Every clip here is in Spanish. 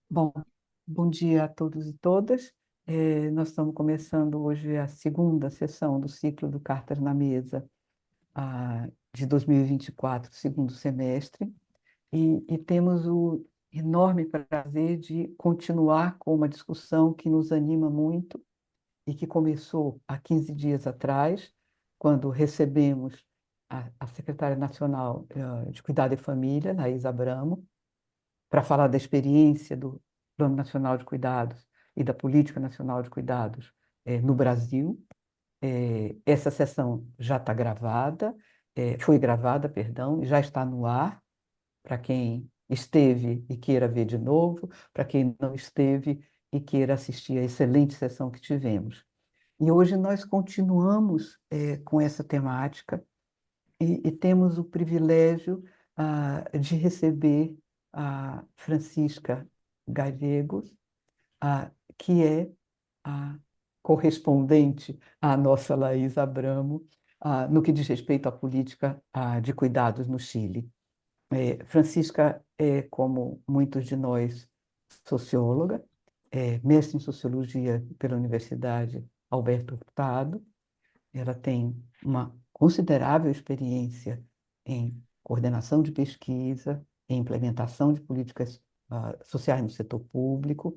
Bom, bom dia a todos e todas. Nós estamos começando hoje a segunda sessão do ciclo do Cartas na Mesa, de 2024, segundo semestre, e temos o enorme prazer de continuar com uma discussão que nos anima muito e que começou há 15 dias atrás, quando recebemos a secretária nacional, de Cuidado e Família, Laís Abramo, para falar da experiência do Plano Nacional de Cuidados e da Política Nacional de Cuidados no Brasil. Essa sessão já está gravada, foi gravada, perdão, e já está no ar para quem esteve e queira ver de novo, para quem não esteve e queira assistir à excelente sessão que tivemos. E hoje nós continuamos com essa temática e temos o privilégio de receber a Francisca Gallegos, que é a correspondente à nossa Laís Abramo, no que diz respeito à política de cuidados no Chile. Francisca é, como muitos de nós, socióloga, mestre em sociologia pela Universidade Alberto Hurtado. Ela tem uma considerável experiência em coordenação de pesquisa, em implementação de políticas sociais no setor público,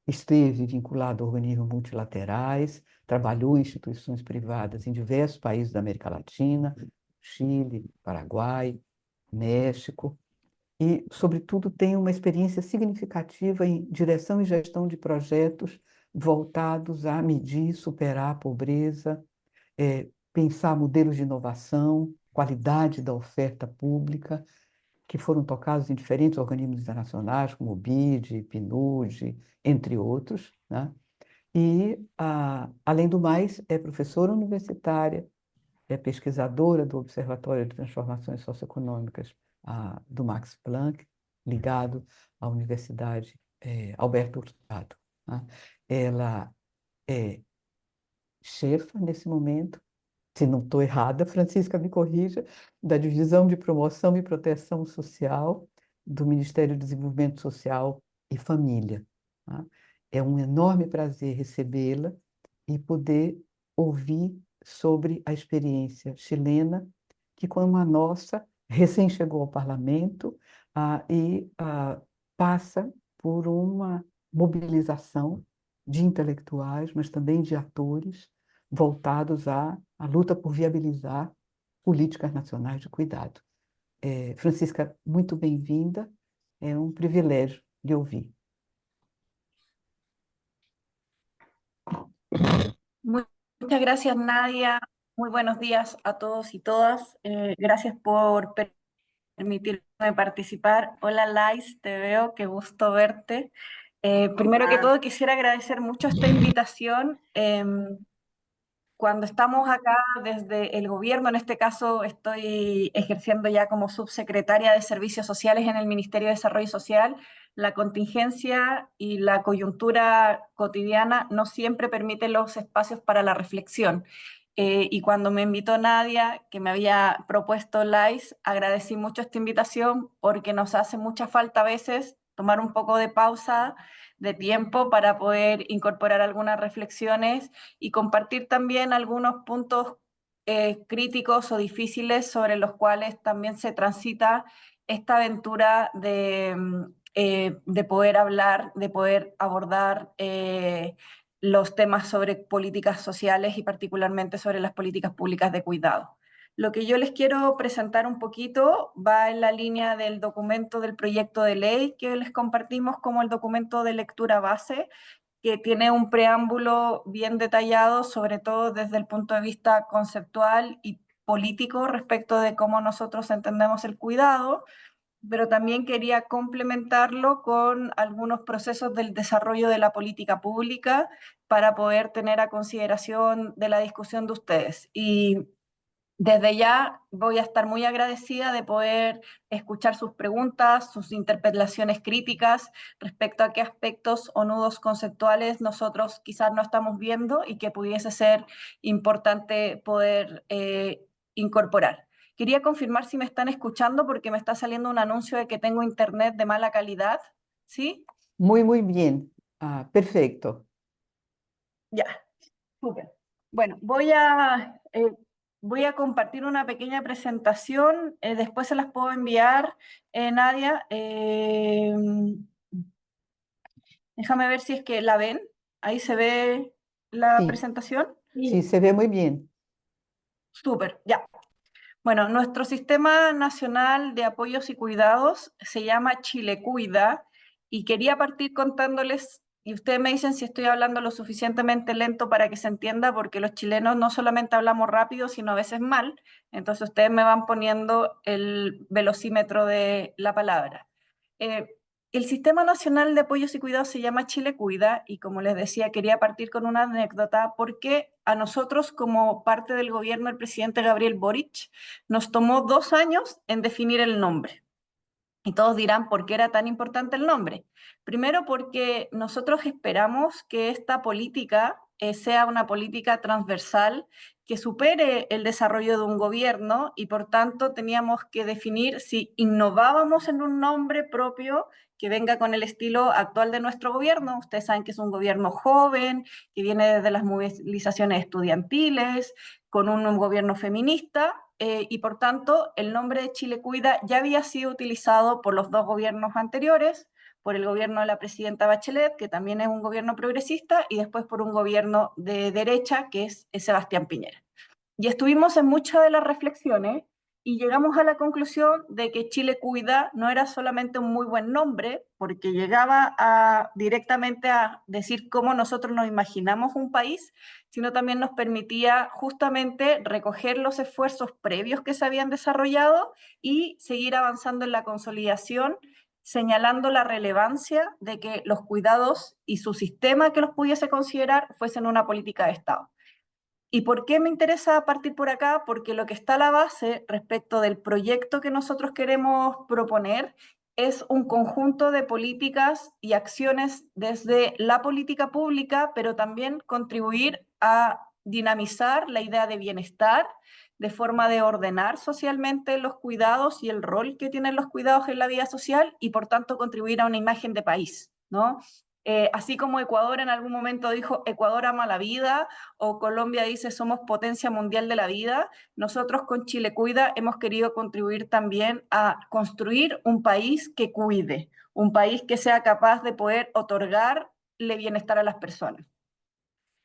esteve vinculada a organismos multilaterais, trabalhou em instituições privadas em diversos países da América Latina, Chile, Paraguai, México, e, sobretudo, tem uma experiência significativa em direção e gestão de projetos voltados a medir e superar a pobreza, pensar modelos de inovação, qualidade da oferta pública, que foram tocados em diferentes organismos internacionais, como o BID, PNUD, entre outros, né? E, além do mais, é professora universitária, é pesquisadora do Observatório de Transformações Socioeconômicas, do Max Planck, ligado à Universidade Alberto Hurtado, né? Ela é chefa, nesse momento, se não estou errada, Francisca me corrija, da Divisão de Promoção e Proteção Social do Ministério do Desenvolvimento Social e Família, tá? É um enorme prazer recebê-la e poder ouvir sobre a experiência chilena, que, como a nossa, recém chegou ao parlamento, passa por uma mobilização de intelectuais, mas também de atores voltados à luta por viabilizar políticas nacionais de cuidado. Francisca, muito bem-vinda. É um privilégio lhe ouvir. Mu- Muchas gracias, Nadia. Muy buenos días a todos y todas. Gracias por permitirme participar. Hola, Lais, te veo, qué gusto verte. Primero que todo, quisiera agradecer mucho esta invitación. Cuando estamos acá desde el gobierno, en este caso estoy ejerciendo ya como subsecretaria de Servicios Sociales en el Ministerio de Desarrollo Social, la contingencia y la coyuntura cotidiana no siempre permiten los espacios para la reflexión. Y cuando me invitó Nadia, que me había propuesto LICE, agradecí mucho esta invitación porque nos hace mucha falta a veces tomar un poco de pausa, de tiempo para poder incorporar algunas reflexiones y compartir también algunos puntos críticos o difíciles sobre los cuales también se transita esta aventura de poder hablar, de poder abordar los temas sobre políticas sociales y particularmente sobre las políticas públicas de cuidado. Lo que yo les quiero presentar un poquito va en la línea del documento del proyecto de ley que les compartimos como el documento de lectura base, que tiene un preámbulo bien detallado, sobre todo desde el punto de vista conceptual y político respecto de cómo nosotros entendemos el cuidado, pero también quería complementarlo con algunos procesos del desarrollo de la política pública para poder tener a consideración de la discusión de ustedes. Y desde ya voy a estar muy agradecida de poder escuchar sus preguntas, sus interpelaciones críticas respecto a qué aspectos o nudos conceptuales nosotros quizás no estamos viendo y que pudiese ser importante poder incorporar. Quería confirmar si me están escuchando porque me está saliendo un anuncio de que tengo internet de mala calidad. ¿Sí? Muy, muy bien. Perfecto. Ya, súper. Bueno, voy a compartir una pequeña presentación, después se las puedo enviar, Nadia. Déjame ver si es que la ven. Ahí se ve la Sí, presentación. sí, Sí. se ve muy bien. Súper, ya. Bueno, nuestro Sistema Nacional de Apoyos y Cuidados se llama Chile Cuida y quería partir contándoles, y ustedes me dicen si estoy hablando lo suficientemente lento para que se entienda, porque los chilenos no solamente hablamos rápido, sino a veces mal, entonces ustedes me van poniendo el velocímetro de la palabra. Eh, el Sistema Nacional de Apoyos y Cuidados se llama Chile Cuida y como les decía, quería partir con una anécdota porque a nosotros como parte del gobierno del presidente Gabriel Boric nos tomó 2 años en definir el nombre. Y todos dirán, ¿por qué era tan importante el nombre? Primero porque nosotros esperamos que esta política sea una política transversal que supere el desarrollo de un gobierno y por tanto teníamos que definir si innovábamos en un nombre propio que venga con el estilo actual de nuestro gobierno. Ustedes saben que es un gobierno joven, que viene desde las movilizaciones estudiantiles, con un gobierno feminista, y por tanto el nombre de Chile Cuida ya había sido utilizado por los dos gobiernos anteriores, por el gobierno de la presidenta Bachelet, que también es un gobierno progresista, y después por un gobierno de derecha, que es Sebastián Piñera. Y estuvimos en muchas de las reflexiones y llegamos a la conclusión de que Chile Cuida no era solamente un muy buen nombre, porque llegaba directamente a decir cómo nosotros nos imaginamos un país, sino también nos permitía justamente recoger los esfuerzos previos que se habían desarrollado y seguir avanzando en la consolidación, señalando la relevancia de que los cuidados y su sistema que los pudiese considerar fuesen una política de Estado. ¿Y por qué me interesa partir por acá? Porque lo que está a la base respecto del proyecto que nosotros queremos proponer es un conjunto de políticas y acciones desde la política pública, pero también contribuir a dinamizar la idea de bienestar, de forma de ordenar socialmente los cuidados y el rol que tienen los cuidados en la vida social y por tanto contribuir a una imagen de país, ¿no? Así como Ecuador en algún momento dijo Ecuador ama la vida, o Colombia dice somos potencia mundial de la vida, nosotros con Chile Cuida hemos querido contribuir también a construir un país que cuide, un país que sea capaz de poder otorgarle bienestar a las personas.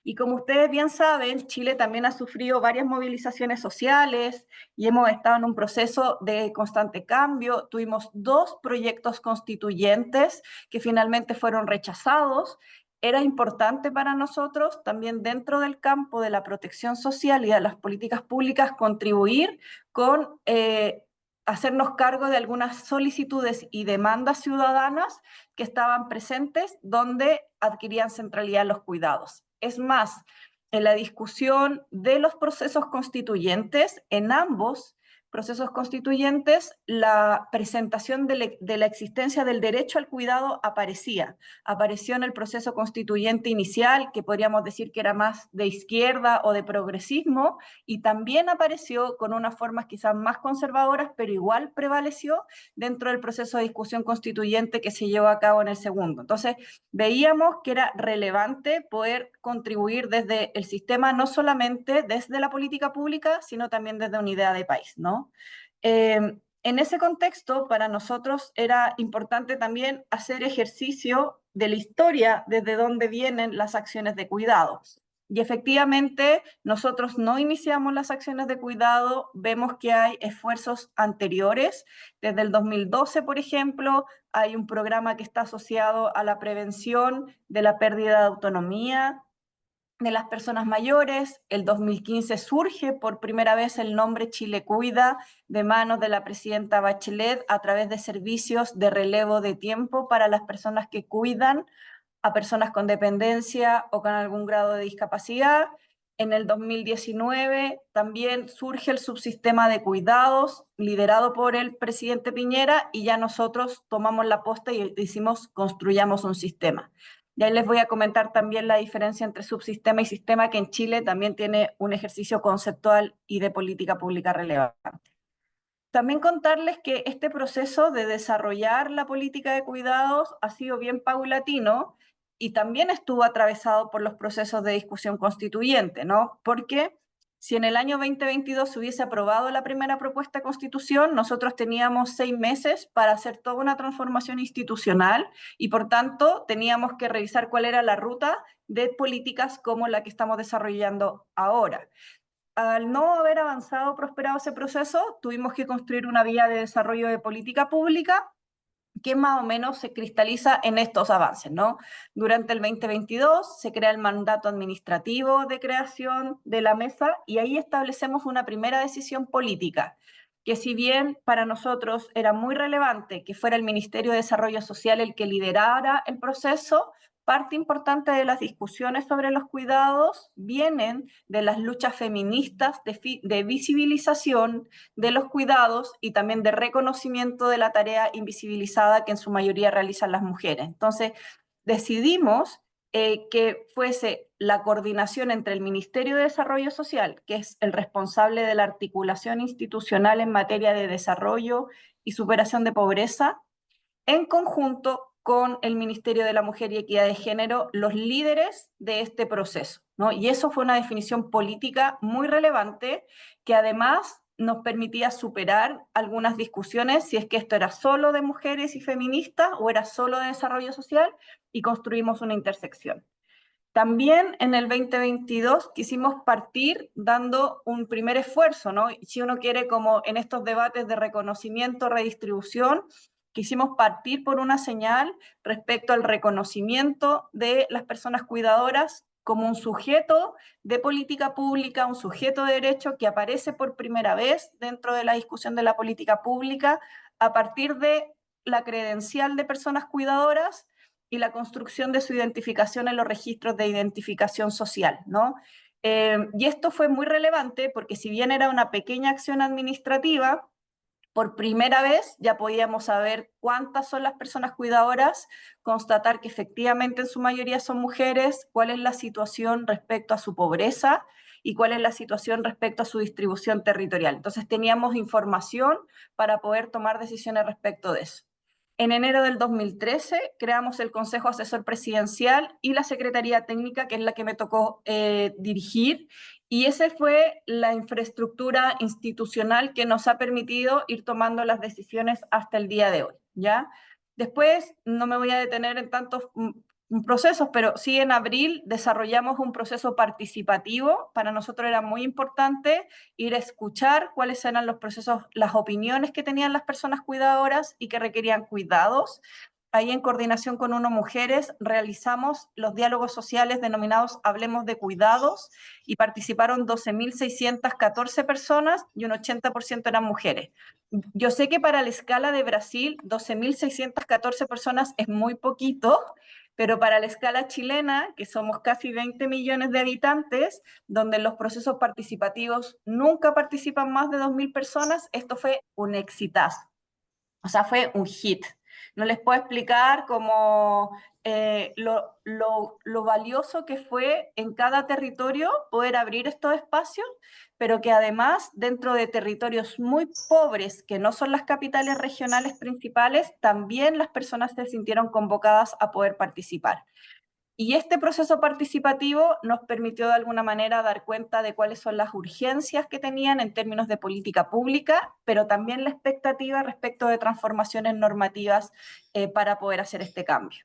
Y como ustedes bien saben, Chile también ha sufrido varias movilizaciones sociales y hemos estado en un proceso de constante cambio. Tuvimos 2 proyectos constituyentes que finalmente fueron rechazados. Era importante para nosotros también dentro del campo de la protección social y de las políticas públicas contribuir con hacernos cargo de algunas solicitudes y demandas ciudadanas que estaban presentes donde adquirían centralidad los cuidados. Es más, en la discusión de los procesos constituyentes, en ambos procesos constituyentes, la presentación de la existencia del derecho al cuidado apareció en el proceso constituyente inicial, que podríamos decir que era más de izquierda o de progresismo, y también apareció con unas formas quizás más conservadoras, pero igual prevaleció dentro del proceso de discusión constituyente que se llevó a cabo en el segundo. Entonces, veíamos que era relevante poder contribuir desde el sistema, no solamente desde la política pública, sino también desde una idea de país, ¿no? En ese contexto, para nosotros era importante también hacer ejercicio de la historia desde donde vienen las acciones de cuidado. Y efectivamente, nosotros no iniciamos las acciones de cuidado, vemos que hay esfuerzos anteriores. Desde el 2012, por ejemplo, hay un programa que está asociado a la prevención de la pérdida de autonomía de las personas mayores. El 2015 surge por primera vez el nombre Chile Cuida de manos de la presidenta Bachelet a través de servicios de relevo de tiempo para las personas que cuidan a personas con dependencia o con algún grado de discapacidad. En el 2019 también surge el subsistema de cuidados liderado por el presidente Piñera y ya nosotros tomamos la posta y decimos construyamos un sistema. Y ahí les voy a comentar también la diferencia entre subsistema y sistema, que en Chile también tiene un ejercicio conceptual y de política pública relevante. También contarles que este proceso de desarrollar la política de cuidados ha sido bien paulatino y también estuvo atravesado por los procesos de discusión constituyente, ¿no? Porque si en el año 2022 se hubiese aprobado la primera propuesta de constitución, nosotros teníamos 6 meses para hacer toda una transformación institucional y por tanto teníamos que revisar cuál era la ruta de políticas como la que estamos desarrollando ahora. Al no haber avanzado o prosperado ese proceso, tuvimos que construir una vía de desarrollo de política pública que más o menos se cristaliza en estos avances, ¿no? Durante el 2022 se crea el mandato administrativo de creación de la mesa y ahí establecemos una primera decisión política, que si bien para nosotros era muy relevante que fuera el Ministerio de Desarrollo Social el que liderara el proceso, parte importante de las discusiones sobre los cuidados vienen de las luchas feministas de visibilización de los cuidados y también de reconocimiento de la tarea invisibilizada que en su mayoría realizan las mujeres. Entonces, decidimos que fuese la coordinación entre el Ministerio de Desarrollo Social, que es el responsable de la articulación institucional en materia de desarrollo y superación de pobreza, en conjunto con el Ministerio de la Mujer y Equidad de Género, los líderes de este proceso, ¿no? Y eso fue una definición política muy relevante que además nos permitía superar algunas discusiones si es que esto era solo de mujeres y feministas o era solo de desarrollo social y construimos una intersección. También en el 2022 quisimos partir dando un primer esfuerzo, ¿no? Si uno quiere, como en estos debates de reconocimiento, redistribución, quisimos partir por una señal respecto al reconocimiento de las personas cuidadoras como un sujeto de política pública, un sujeto de derecho que aparece por primera vez dentro de la discusión de la política pública a partir de la credencial de personas cuidadoras y la construcción de su identificación en los registros de identificación social, ¿no? Y esto fue muy relevante porque si bien era una pequeña acción administrativa, por primera vez ya podíamos saber cuántas son las personas cuidadoras, constatar que efectivamente en su mayoría son mujeres, cuál es la situación respecto a su pobreza y cuál es la situación respecto a su distribución territorial. Entonces teníamos información para poder tomar decisiones respecto de eso. En enero del 2013 creamos el Consejo Asesor Presidencial y la Secretaría Técnica, que es la que me tocó dirigir, y esa fue la infraestructura institucional que nos ha permitido ir tomando las decisiones hasta el día de hoy, ¿ya? Después, no me voy a detener en tantos procesos, pero sí en abril desarrollamos un proceso participativo. Para nosotros era muy importante ir a escuchar cuáles eran los procesos, las opiniones que tenían las personas cuidadoras y que requerían cuidados. Ahí en coordinación con UNO Mujeres realizamos los diálogos sociales denominados Hablemos de Cuidados y participaron 12.614 personas y un 80% eran mujeres. Yo sé que para la escala de Brasil 12.614 personas es muy poquito, pero para la escala chilena, que somos casi 20 millones de habitantes, donde en los procesos participativos nunca participan más de 2.000 personas, esto fue un exitazo. O sea, fue un hit. No les puedo explicar cómo lo valioso que fue en cada territorio poder abrir estos espacios, pero que además dentro de territorios muy pobres, que no son las capitales regionales principales, también las personas se sintieron convocadas a poder participar. Y este proceso participativo nos permitió de alguna manera dar cuenta de cuáles son las urgencias que tenían en términos de política pública, pero también la expectativa respecto de transformaciones normativas para poder hacer este cambio.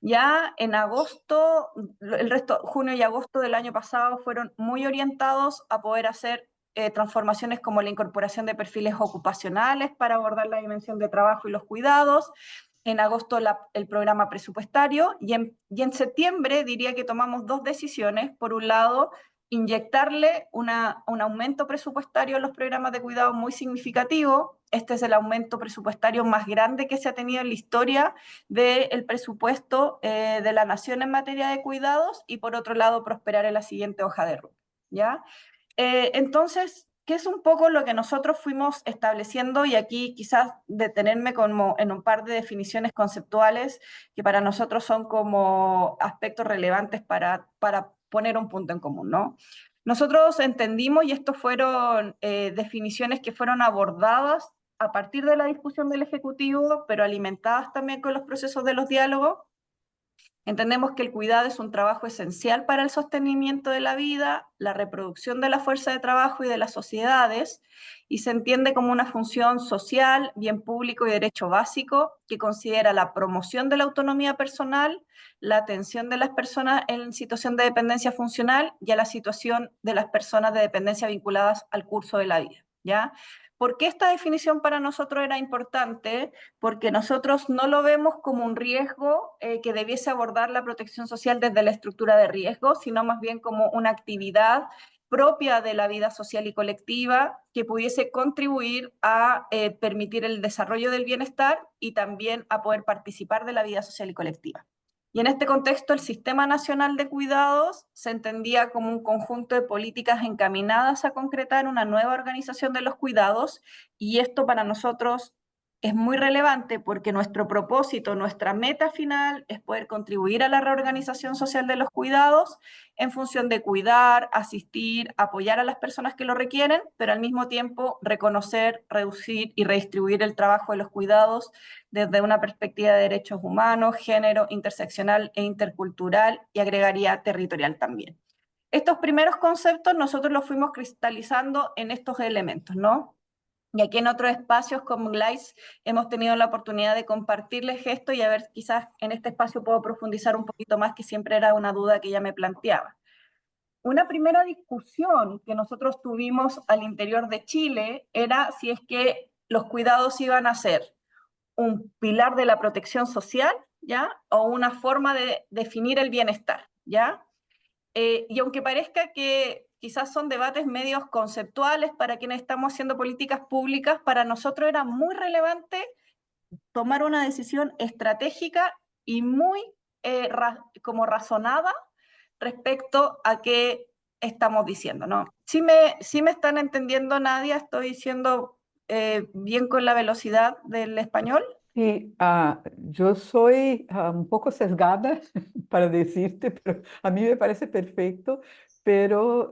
Ya en agosto, el resto, junio y agosto del año pasado fueron muy orientados a poder hacer transformaciones como la incorporación de perfiles ocupacionales para abordar la dimensión de trabajo y los cuidados, en agosto el programa presupuestario y en septiembre diría que tomamos dos decisiones. Por un lado, inyectarle un aumento presupuestario a los programas de cuidado muy significativo. Este es el aumento presupuestario más grande que se ha tenido en la historia del presupuesto de la nación en materia de cuidados y por otro lado, prosperar en la siguiente hoja de ruta, ¿ya? Entonces, ¿qué es un poco lo que nosotros fuimos estableciendo? Y aquí quizás detenerme como en un par de definiciones conceptuales que para nosotros son como aspectos relevantes para poner un punto en común, ¿no? Nosotros entendimos, y estos fueron definiciones que fueron abordadas a partir de la discusión del Ejecutivo, pero alimentadas también con los procesos de los diálogos. Entendemos que el cuidado es un trabajo esencial para el sostenimiento de la vida, la reproducción de la fuerza de trabajo y de las sociedades, y se entiende como una función social, bien público y derecho básico que considera la promoción de la autonomía personal, la atención de las personas en situación de dependencia funcional y a la situación de las personas de dependencia vinculadas al curso de la vida, ¿ya? ¿Por qué esta definición para nosotros era importante? Porque nosotros no lo vemos como un riesgo que debiese abordar la protección social desde la estructura de riesgo, sino más bien como una actividad propia de la vida social y colectiva que pudiese contribuir a permitir el desarrollo del bienestar y también a poder participar de la vida social y colectiva. Y en este contexto, el Sistema Nacional de Cuidados se entendía como un conjunto de políticas encaminadas a concretar una nueva organización de los cuidados, y esto para nosotros es muy relevante porque nuestro propósito, nuestra meta final es poder contribuir a la reorganización social de los cuidados en función de cuidar, asistir, apoyar a las personas que lo requieren, pero al mismo tiempo reconocer, reducir y redistribuir el trabajo de los cuidados desde una perspectiva de derechos humanos, género, interseccional e intercultural, y agregaría territorial también. Estos primeros conceptos nosotros los fuimos cristalizando en estos elementos, ¿no? Y aquí en otros espacios como GLAIS hemos tenido la oportunidad de compartirles esto, y a ver, quizás en este espacio puedo profundizar un poquito más, que siempre era una duda que ella me planteaba. Una primera discusión que nosotros tuvimos al interior de Chile era si es que los cuidados iban a ser un pilar de la protección social, ¿ya? O una forma de definir el bienestar, ¿ya? Y aunque parezca que quizás son debates medios conceptuales para quienes estamos haciendo políticas públicas, para nosotros era muy relevante tomar una decisión estratégica y muy como razonada respecto a qué estamos diciendo, ¿no? Sí me están entendiendo, Nadia, estoy diciendo bien con la velocidad del español. Y yo soy un poco sesgada para decirte, pero a mí me parece perfecto, pero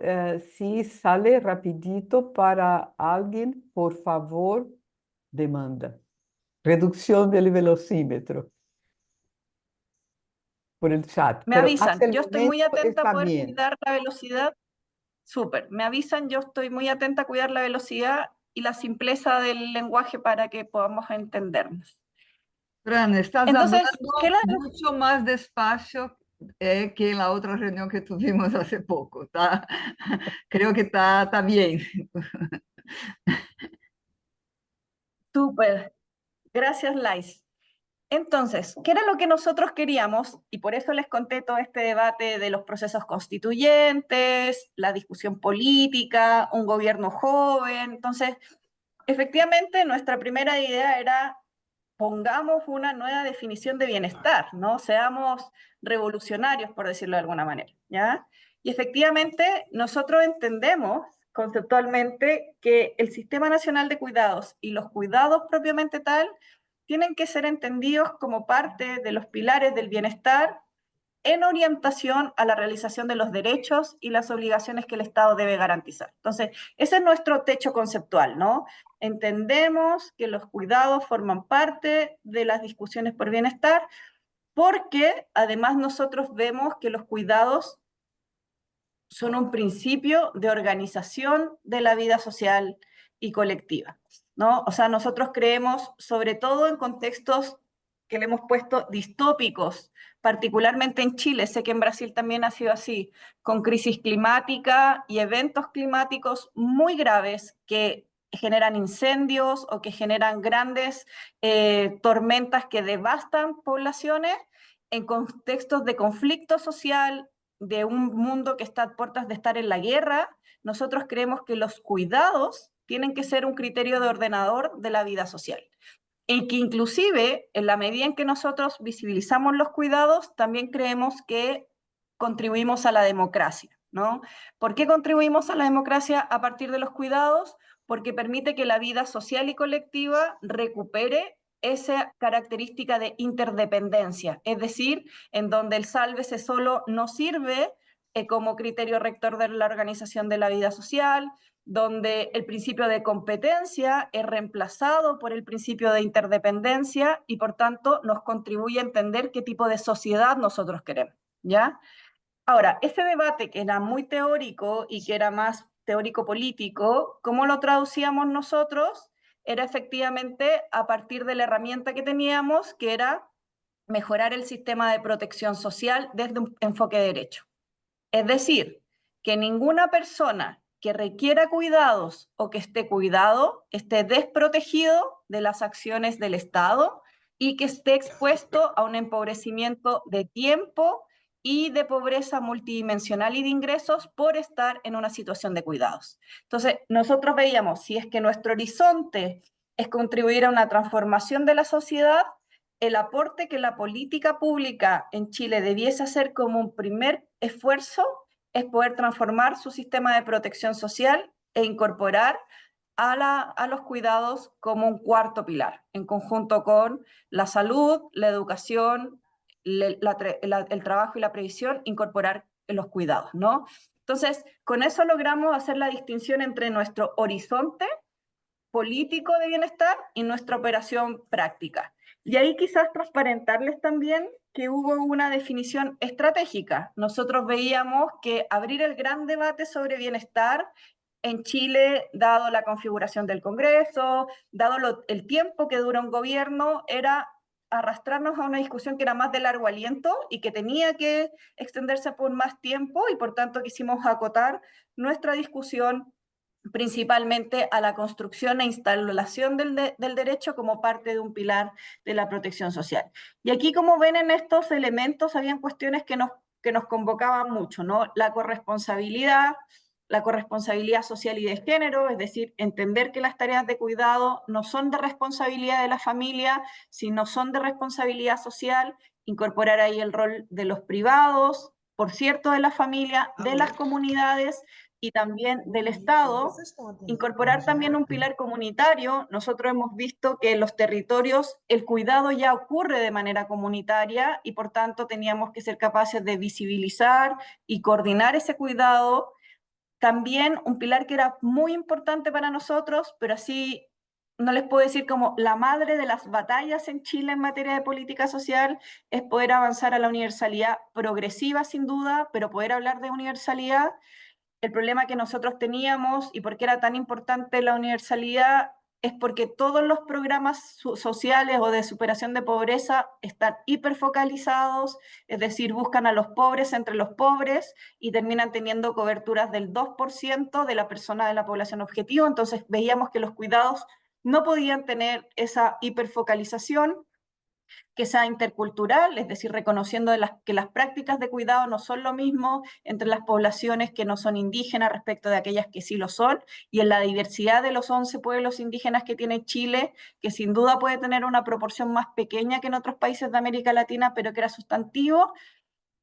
si sale rapidito para alguien, por favor, demanda. Reducción del velocímetro por el chat, Me pero hasta avisan, el yo estoy muy momento atenta a está poder bien. cuidar la velocidad. Súper, me avisan, yo estoy muy atenta a cuidar la velocidad y la simpleza del lenguaje para que podamos entendernos. Fran, estás Entonces, ¿qué hablando mucho más despacio que en la otra reunión que tuvimos hace poco. Creo que está bien. Súper, gracias, Lais. Entonces, ¿qué era lo que nosotros queríamos? Y por eso les conté todo este debate de los procesos constituyentes, la discusión política, un gobierno joven. Entonces, efectivamente, nuestra primera idea era pongamos una nueva definición de bienestar, ¿no? Seamos revolucionarios, por decirlo de alguna manera, ¿ya? Y efectivamente, nosotros entendemos conceptualmente que el Sistema Nacional de Cuidados y los cuidados propiamente tal tienen que ser entendidos como parte de los pilares del bienestar en orientación a la realización de los derechos y las obligaciones que el Estado debe garantizar. Entonces, ese es nuestro techo conceptual, ¿no? Entendemos que los cuidados forman parte de las discusiones por bienestar, porque además nosotros vemos que los cuidados son un principio de organización de la vida social y colectiva, ¿no? O sea, nosotros creemos, sobre todo en contextos que le hemos puesto distópicos, particularmente en Chile, sé que en Brasil también ha sido así, con crisis climática y eventos climáticos muy graves que generan incendios o que generan grandes tormentas que devastan poblaciones en contextos de conflicto social, de un mundo que está a puertas de estar en la guerra. Nosotros creemos que los cuidados tienen que ser un criterio de ordenador de la vida social. Y que inclusive, en la medida en que nosotros visibilizamos los cuidados, también creemos que contribuimos a la democracia, ¿no? ¿Por qué contribuimos a la democracia a partir de los cuidados? Porque permite que la vida social y colectiva recupere esa característica de interdependencia, es decir, en donde el sálvese solo no sirve como criterio rector de la organización de la vida social, donde el principio de competencia es reemplazado por el principio de interdependencia y por tanto nos contribuye a entender qué tipo de sociedad nosotros queremos, ¿ya? Ahora, ese debate que era muy teórico y que era más teórico-político, ¿cómo lo traducíamos nosotros? Era efectivamente a partir de la herramienta que teníamos, que era mejorar el sistema de protección social desde un enfoque de derecho. Es decir, que ninguna persona que requiera cuidados o que esté cuidado esté desprotegido de las acciones del Estado y que esté expuesto a un empobrecimiento de tiempo y de pobreza multidimensional y de ingresos por estar en una situación de cuidados. Entonces, nosotros veíamos, si es que nuestro horizonte es contribuir a una transformación de la sociedad, el aporte que la política pública en Chile debiese hacer como un primer esfuerzo es poder transformar su sistema de protección social e incorporar a los cuidados como un cuarto pilar, en conjunto con la salud, la educación, el trabajo y la previsión, incorporar los cuidados, ¿no? Entonces, con eso logramos hacer la distinción entre nuestro horizonte político de bienestar y nuestra operación práctica. Y ahí quizás transparentarles también que hubo una definición estratégica. Nosotros veíamos que abrir el gran debate sobre bienestar en Chile, dado la configuración del Congreso, dado el tiempo que dura un gobierno, era arrastrarnos a una discusión que era más de largo aliento y que tenía que extenderse por más tiempo y por tanto quisimos acotar nuestra discusión principalmente a la construcción e instalación del derecho como parte de un pilar de la protección social. Y aquí, como ven en estos elementos, habían cuestiones que nos convocaban mucho, ¿no? La corresponsabilidad social y de género, es decir, entender que las tareas de cuidado no son de responsabilidad de la familia, sino son de responsabilidad social, incorporar ahí el rol de los privados, por cierto, de la familia, de las comunidades, y también del Estado, incorporar también un pilar comunitario. Nosotros hemos visto que en los territorios el cuidado ya ocurre de manera comunitaria y por tanto teníamos que ser capaces de visibilizar y coordinar ese cuidado. También un pilar que era muy importante para nosotros, pero así no les puedo decir como la madre de las batallas en Chile en materia de política social, es poder avanzar a la universalidad progresiva sin duda, pero poder hablar de universalidad. El problema que nosotros teníamos y por qué era tan importante la universalidad es porque todos los programas sociales o de superación de pobreza están hiperfocalizados, es decir, buscan a los pobres entre los pobres y terminan teniendo coberturas del 2% de la persona de la población objetivo. Entonces veíamos que los cuidados no podían tener esa hiperfocalización, que sea intercultural, es decir, reconociendo que las prácticas de cuidado no son lo mismo entre las poblaciones que no son indígenas respecto de aquellas que sí lo son, y en la diversidad de los 11 pueblos indígenas que tiene Chile, que sin duda puede tener una proporción más pequeña que en otros países de América Latina, pero que era sustantivo.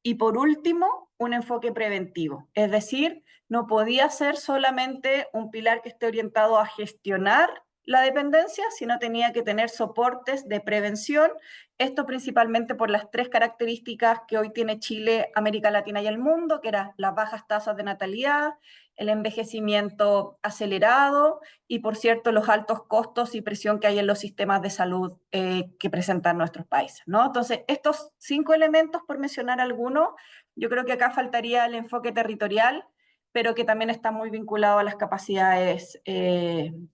Y por último, un enfoque preventivo, es decir, no podía ser solamente un pilar que esté orientado a gestionar la dependencia, sino tenía que tener soportes de prevención, esto principalmente por las tres características que hoy tiene Chile, América Latina y el mundo, que eran las bajas tasas de natalidad, el envejecimiento acelerado y, por cierto, los altos costos y presión que hay en los sistemas de salud que presentan nuestros países, ¿no? Entonces, estos 5 elementos, por mencionar algunos, yo creo que acá faltaría el enfoque territorial, pero que también está muy vinculado a las capacidades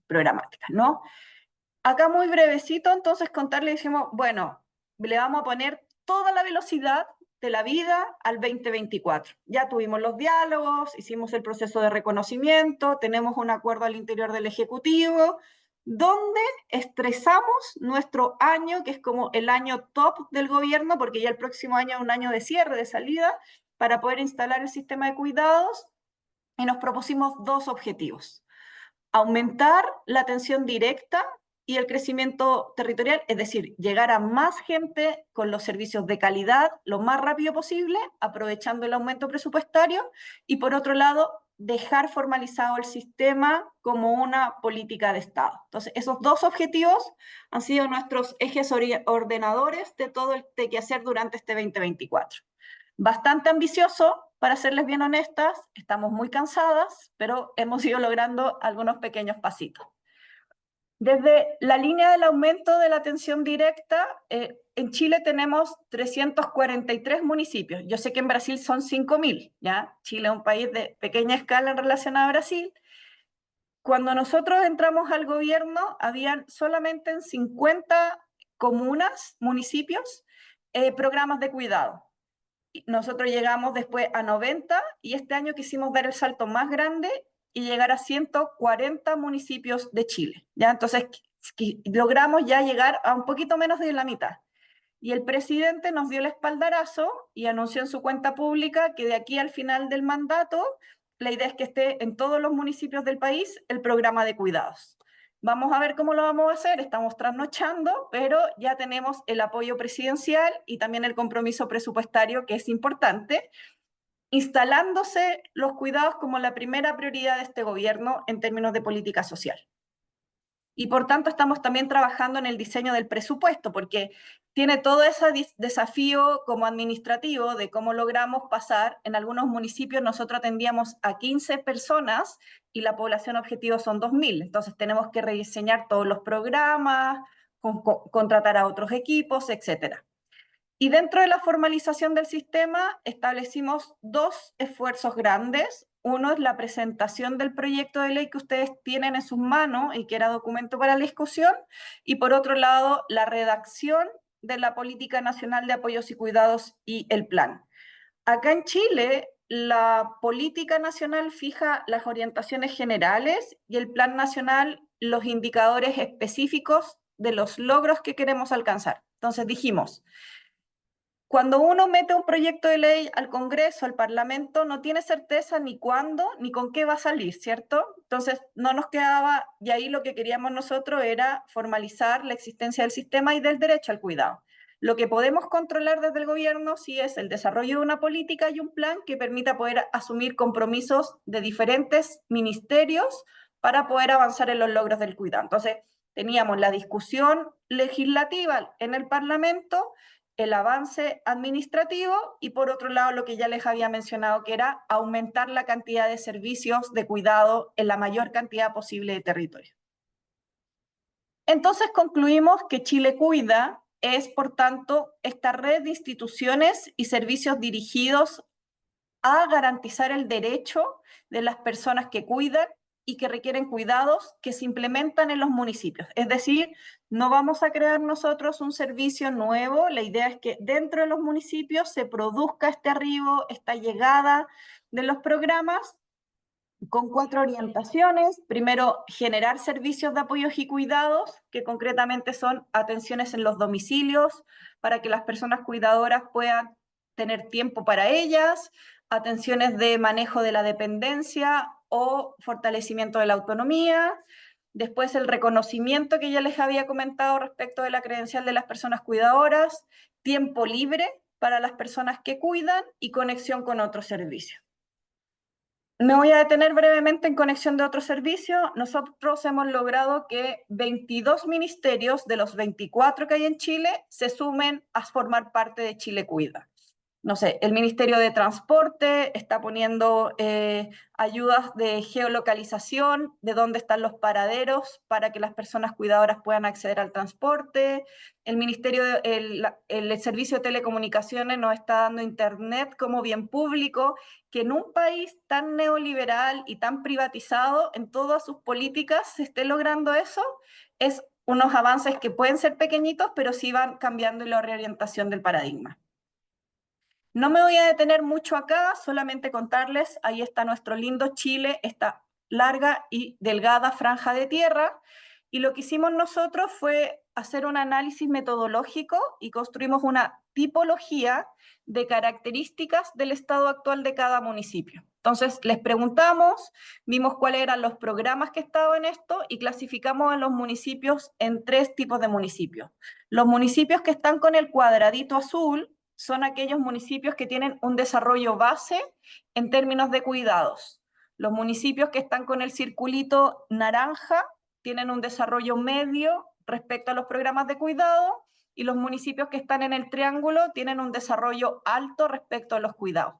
programáticas, ¿no? Acá muy brevecito, entonces contarle, decimos, bueno, le vamos a poner toda la velocidad de la vida al 2024. Ya tuvimos los diálogos, hicimos el proceso de reconocimiento, tenemos un acuerdo al interior del Ejecutivo, donde estresamos nuestro año, que es como el año top del gobierno, porque ya el próximo año es un año de cierre, de salida, para poder instalar el sistema de cuidados, y nos propusimos 2 objetivos: aumentar la atención directa y el crecimiento territorial, es decir, llegar a más gente con los servicios de calidad lo más rápido posible, aprovechando el aumento presupuestario, y por otro lado, dejar formalizado el sistema como una política de Estado. Entonces, esos 2 objetivos han sido nuestros ejes ordenadores de todo el quehacer durante este 2024. Bastante ambicioso, para serles bien honestas, estamos muy cansadas, pero hemos ido logrando algunos pequeños pasitos. Desde la línea del aumento de la atención directa, en Chile tenemos 343 municipios. Yo sé que en Brasil son 5.000, ¿ya? Chile es un país de pequeña escala en relación a Brasil. Cuando nosotros entramos al gobierno, habían solamente en 50 comunas, municipios, programas de cuidado. Nosotros llegamos después a 90 y este año quisimos dar el salto más grande y llegar a 140 municipios de Chile, ¿ya? Entonces logramos ya llegar a un poquito menos de la mitad. Y el presidente nos dio el espaldarazo y anunció en su cuenta pública que de aquí al final del mandato, la idea es que esté en todos los municipios del país el programa de cuidados. Vamos a ver cómo lo vamos a hacer, estamos trasnochando, pero ya tenemos el apoyo presidencial y también el compromiso presupuestario, que es importante, instalándose los cuidados como la primera prioridad de este gobierno en términos de política social. Y por tanto estamos también trabajando en el diseño del presupuesto, porque tiene todo ese desafío como administrativo de cómo logramos pasar. En algunos municipios nosotros atendíamos a 15 personas y la población objetivo son 2.000. Entonces tenemos que rediseñar todos los programas, contratar a otros equipos, etc. Y dentro de la formalización del sistema establecimos dos esfuerzos grandes. Uno es la presentación del proyecto de ley que ustedes tienen en sus manos y que era documento para la discusión, y por otro lado, la redacción de la Política Nacional de Apoyos y Cuidados y el plan. Acá en Chile, la Política Nacional fija las orientaciones generales y el Plan Nacional los indicadores específicos de los logros que queremos alcanzar. Entonces dijimos, cuando uno mete un proyecto de ley al Congreso, al Parlamento, no tiene certeza ni cuándo ni con qué va a salir, ¿cierto? Entonces no nos quedaba, y ahí lo que queríamos nosotros era formalizar la existencia del sistema y del derecho al cuidado. Lo que podemos controlar desde el gobierno sí es el desarrollo de una política y un plan que permita poder asumir compromisos de diferentes ministerios para poder avanzar en los logros del cuidado. Entonces teníamos la discusión legislativa en el Parlamento, el avance administrativo y por otro lado lo que ya les había mencionado, que era aumentar la cantidad de servicios de cuidado en la mayor cantidad posible de territorio. Entonces concluimos que Chile Cuida es, por tanto, esta red de instituciones y servicios dirigidos a garantizar el derecho de las personas que cuidan y que requieren cuidados que se implementan en los municipios. Es decir, no vamos a crear nosotros un servicio nuevo, la idea es que dentro de los municipios se produzca este arribo, esta llegada de los programas con 4 orientaciones. Primero, generar servicios de apoyos y cuidados, que concretamente son atenciones en los domicilios, para que las personas cuidadoras puedan tener tiempo para ellas, atenciones de manejo de la dependencia o fortalecimiento de la autonomía. Después el reconocimiento que ya les había comentado respecto de la credencial de las personas cuidadoras, tiempo libre para las personas que cuidan y conexión con otros servicios. Me voy a detener brevemente en conexión de otro servicio. Nosotros hemos logrado que 22 ministerios de los 24 que hay en Chile se sumen a formar parte de Chile Cuida. No sé, el Ministerio de Transporte está poniendo ayudas de geolocalización, de dónde están los paraderos para que las personas cuidadoras puedan acceder al transporte. El Ministerio, el Servicio de Telecomunicaciones nos está dando internet como bien público, que en un país tan neoliberal y tan privatizado en todas sus políticas se esté logrando eso, es unos avances que pueden ser pequeñitos, pero sí van cambiando la reorientación del paradigma. No me voy a detener mucho acá, solamente contarles, ahí está nuestro lindo Chile, esta larga y delgada franja de tierra, y lo que hicimos nosotros fue hacer un análisis metodológico y construimos una tipología de características del estado actual de cada municipio. Entonces les preguntamos, vimos cuáles eran los programas que estaban en esto y clasificamos a los municipios en 3 tipos de municipios. Los municipios que están con el cuadradito azul son aquellos municipios que tienen un desarrollo base en términos de cuidados. Los municipios que están con el circulito naranja tienen un desarrollo medio respecto a los programas de cuidado y los municipios que están en el triángulo tienen un desarrollo alto respecto a los cuidados.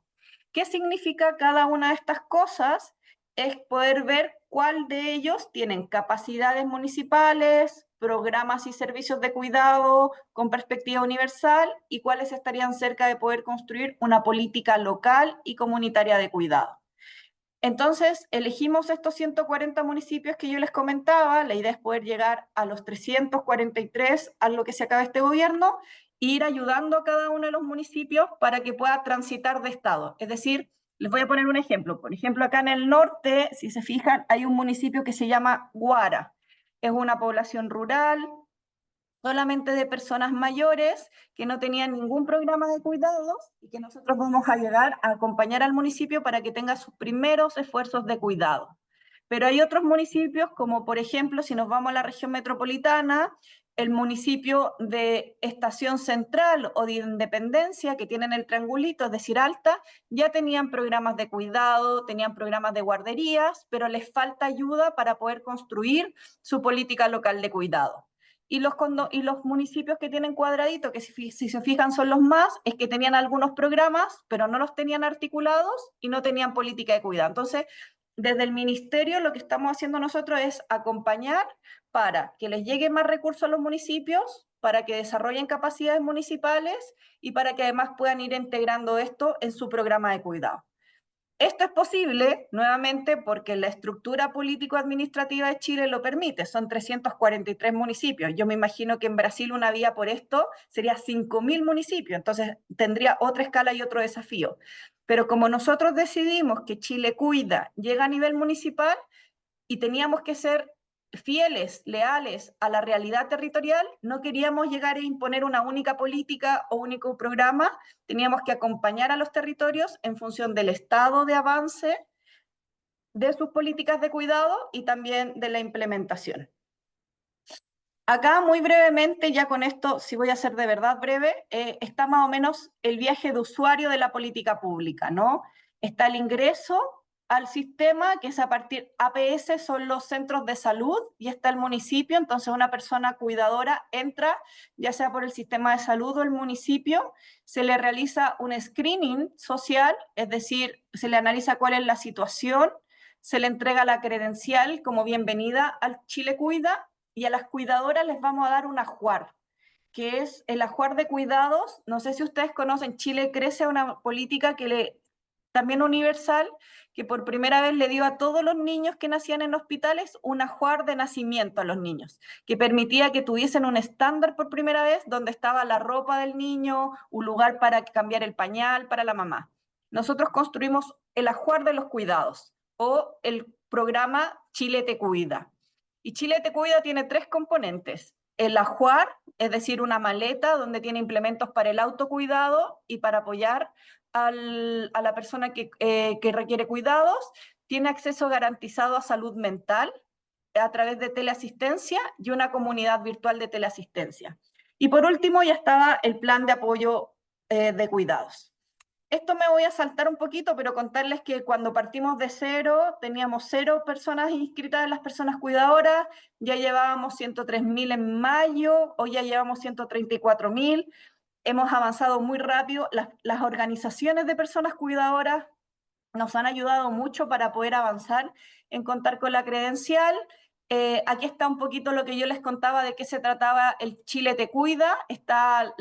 ¿Qué significa cada una de estas cosas? Es poder ver cuál de ellos tienen capacidades municipales, programas y servicios de cuidado con perspectiva universal y cuáles estarían cerca de poder construir una política local y comunitaria de cuidado. Entonces, elegimos estos 140 municipios que yo les comentaba. La idea es poder llegar a los 343 a lo que se acabe este gobierno e ir ayudando a cada uno de los municipios para que pueda transitar de estado. Es decir, les voy a poner un ejemplo. Por ejemplo, acá en el norte, si se fijan, hay un municipio que se llama Guara. Es una población rural, solamente de personas mayores que no tenían ningún programa de cuidados y que nosotros vamos a llegar a acompañar al municipio para que tenga sus primeros esfuerzos de cuidado. Pero hay otros municipios, como por ejemplo, si nos vamos a la región metropolitana, el municipio de Estación Central o de Independencia, que tienen el triangulito, es decir, Alta, ya tenían programas de cuidado, tenían programas de guarderías, pero les falta ayuda para poder construir su política local de cuidado. Y los municipios que tienen cuadradito, que si se fijan son los más, es que tenían algunos programas, pero no los tenían articulados y no tenían política de cuidado. Entonces, desde el ministerio lo que estamos haciendo nosotros es acompañar para que les lleguen más recursos a los municipios, para que desarrollen capacidades municipales y para que además puedan ir integrando esto en su programa de cuidado. Esto es posible, nuevamente, porque la estructura político-administrativa de Chile lo permite. Son 343 municipios. Yo me imagino que en Brasil una vía por esto sería 5.000 municipios. Entonces tendría otra escala y otro desafío. Pero como nosotros decidimos que Chile Cuida llega a nivel municipal y teníamos que ser fieles, leales a la realidad territorial, no queríamos llegar a imponer una única política o único programa, teníamos que acompañar a los territorios en función del estado de avance de sus políticas de cuidado y también de la implementación. Acá muy brevemente, ya con esto, si voy a ser de verdad breve, está más o menos el viaje de usuario de la política pública, ¿no? Está el ingreso al sistema, que es a partir, APS son los centros de salud, y está el municipio. Entonces una persona cuidadora entra, ya sea por el sistema de salud o el municipio, se le realiza un screening social, es decir, se le analiza cuál es la situación, se le entrega la credencial como bienvenida al Chile Cuida, y a las cuidadoras les vamos a dar un ajuar, que es el ajuar de cuidados. No sé si ustedes conocen, Chile crece una política también universal, que por primera vez le dio a todos los niños que nacían en hospitales un ajuar de nacimiento a los niños, que permitía que tuviesen un estándar por primera vez donde estaba la ropa del niño, un lugar para cambiar el pañal para la mamá. Nosotros construimos el ajuar de los cuidados o el programa Chile Te Cuida. Y Chile Te Cuida tiene 3 componentes. El ajuar, es decir, una maleta donde tiene implementos para el autocuidado y para apoyar a la persona que requiere cuidados. Tiene acceso garantizado a salud mental a través de teleasistencia y una comunidad virtual de teleasistencia. Y por último ya estaba el plan de apoyo de cuidados. Esto me voy a saltar un poquito, pero contarles que cuando partimos de cero, teníamos 0 personas inscritas en las personas cuidadoras, ya llevábamos 103.000 en mayo, hoy ya llevamos 134.000, hemos avanzado muy rápido. Las organizaciones de personas cuidadoras nos han ayudado mucho para poder avanzar en contar con la credencial. Aquí está un poquito lo que yo les contaba de qué se trataba el Chile Te Cuida, está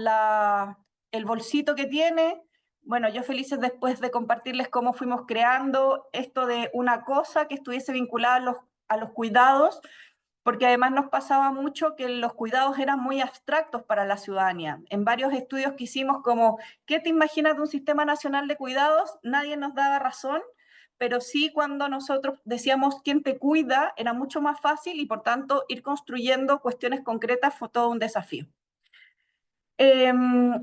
el bolsito que tiene. Bueno, yo felices después de compartirles cómo fuimos creando esto de una cosa que estuviese vinculada a los cuidados, porque además nos pasaba mucho que los cuidados eran muy abstractos para la ciudadanía. En varios estudios que hicimos como, ¿qué te imaginas de un sistema nacional de cuidados? Nadie nos daba razón, pero sí cuando nosotros decíamos quién te cuida, era mucho más fácil y por tanto ir construyendo cuestiones concretas fue todo un desafío.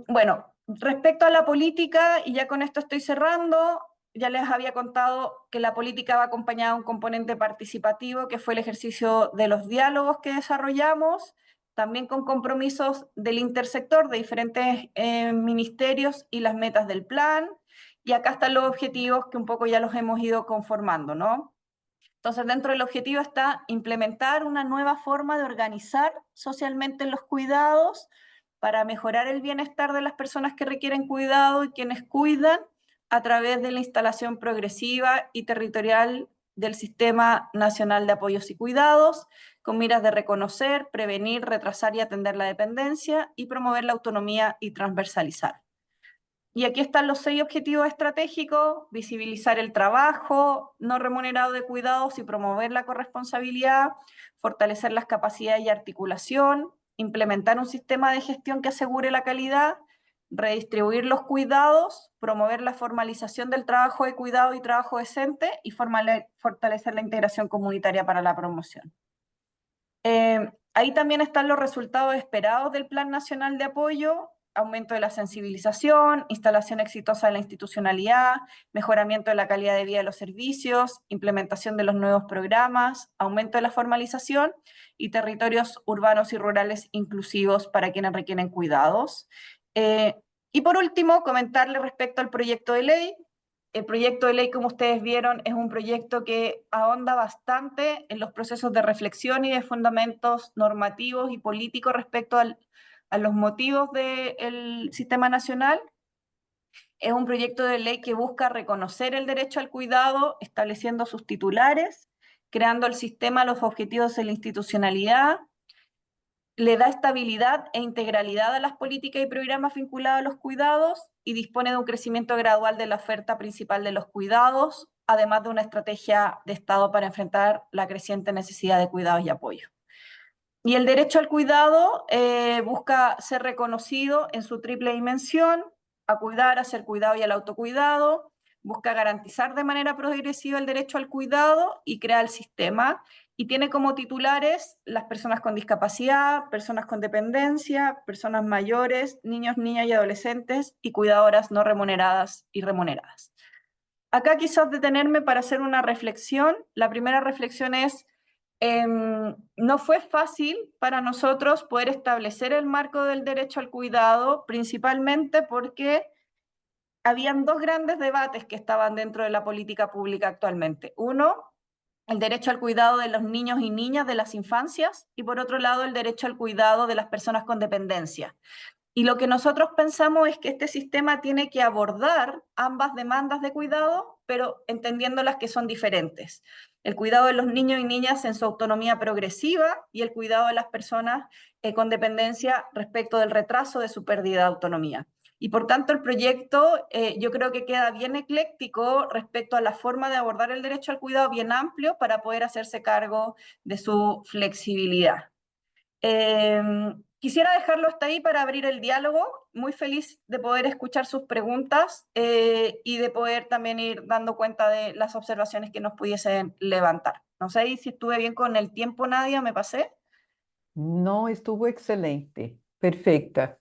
Bueno, respecto a la política, y ya con esto estoy cerrando, ya les había contado que la política va acompañada de un componente participativo, que fue el ejercicio de los diálogos que desarrollamos, también con compromisos del intersector de diferentes ministerios y las metas del plan, y acá están los objetivos que un poco ya los hemos ido conformando, ¿no? Entonces, dentro del objetivo está implementar una nueva forma de organizar socialmente los cuidados para mejorar el bienestar de las personas que requieren cuidado y quienes cuidan, a través de la instalación progresiva y territorial del Sistema Nacional de Apoyos y Cuidados, con miras de reconocer, prevenir, retrasar y atender la dependencia y promover la autonomía y transversalizar. Y aquí están los 6 objetivos estratégicos: visibilizar el trabajo no remunerado de cuidados y promover la corresponsabilidad, fortalecer las capacidades y articulación, implementar un sistema de gestión que asegure la calidad, redistribuir los cuidados, promover la formalización del trabajo de cuidado y trabajo decente y fortalecer la integración comunitaria para la promoción. Ahí también están los resultados esperados del Plan Nacional de Apoyo: aumento de la sensibilización, instalación exitosa de la institucionalidad, mejoramiento de la calidad de vida de los servicios, implementación de los nuevos programas, aumento de la formalización y territorios urbanos y rurales inclusivos para quienes requieren cuidados. Y por último, comentarle respecto al proyecto de ley. El proyecto de ley, como ustedes vieron, es un proyecto que ahonda bastante en los procesos de reflexión y de fundamentos normativos y políticos respecto a los motivos del Sistema Nacional. Es un proyecto de ley que busca reconocer el derecho al cuidado, estableciendo sus titulares, creando el sistema, los objetivos de la institucionalidad, le da estabilidad e integralidad a las políticas y programas vinculados a los cuidados y dispone de un crecimiento gradual de la oferta principal de los cuidados, además de una estrategia de Estado para enfrentar la creciente necesidad de cuidados y apoyo. Y el derecho al cuidado busca ser reconocido en su triple dimensión: a cuidar, a ser cuidado y al autocuidado. Busca garantizar de manera progresiva el derecho al cuidado y crea el sistema, y tiene como titulares las personas con discapacidad, personas con dependencia, personas mayores, niños, niñas y adolescentes, y cuidadoras no remuneradas y remuneradas. Acá quizás detenerme para hacer una reflexión. La primera reflexión es: no fue fácil para nosotros poder establecer el marco del derecho al cuidado, principalmente porque habían 2 grandes debates que estaban dentro de la política pública actualmente. Uno, el derecho al cuidado de los niños y niñas de las infancias, y por otro lado, el derecho al cuidado de las personas con dependencia. Y lo que nosotros pensamos es que este sistema tiene que abordar ambas demandas de cuidado, pero entendiéndolas que son diferentes. El cuidado de los niños y niñas en su autonomía progresiva y el cuidado de las personas con dependencia respecto del retraso de su pérdida de autonomía. Y por tanto el proyecto yo creo que queda bien ecléctico respecto a la forma de abordar el derecho al cuidado, bien amplio para poder hacerse cargo de su flexibilidad. Quisiera dejarlo hasta ahí para abrir el diálogo. Muy feliz de poder escuchar sus preguntas y de poder también ir dando cuenta de las observaciones que nos pudiesen levantar. No sé si estuve bien con el tiempo, Nadia, ¿me pasé? No, estuvo excelente, perfecta.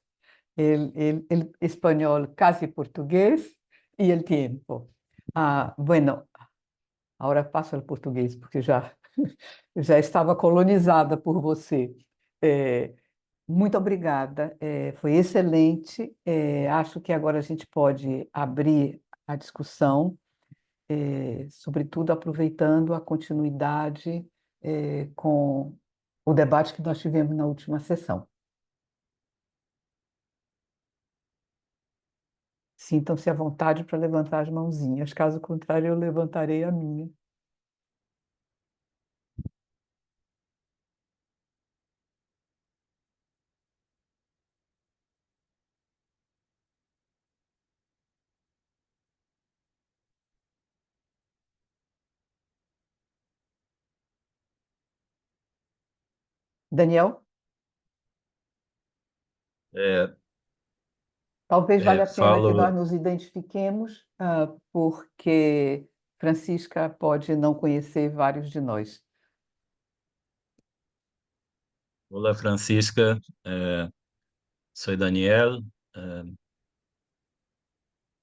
El español casi portugués y el tiempo. Ah, bueno, agora passo ao português, porque já, já estava colonizada por você. Muito obrigada, foi excelente. Acho que agora a gente pode abrir a discussão, sobretudo aproveitando a continuidade, com o debate que nós tivemos na última sessão. Sintam-se à vontade para levantar as mãozinhas, caso contrário, eu levantarei a minha. Daniel, É, talvez valha a pena que nós falo, nos identifiquemos, porque Francisca pode não conhecer vários de nós. Olá Francisca, soy Daniel, eh,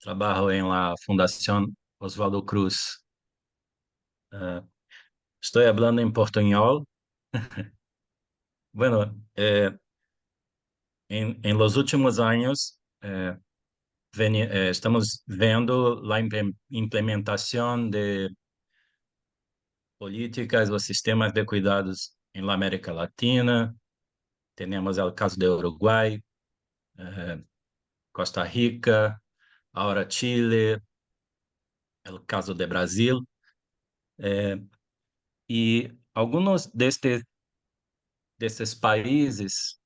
trabajo en la Fundación Osvaldo Cruz. Eh, Estoy hablando en portuñol. Bueno, en los últimos años estamos viendo la implementación de políticas o sistemas de cuidados en la América Latina. Tenemos el caso de Uruguay, Costa Rica, ahora Chile, el caso de Brasil, y algunos de estos países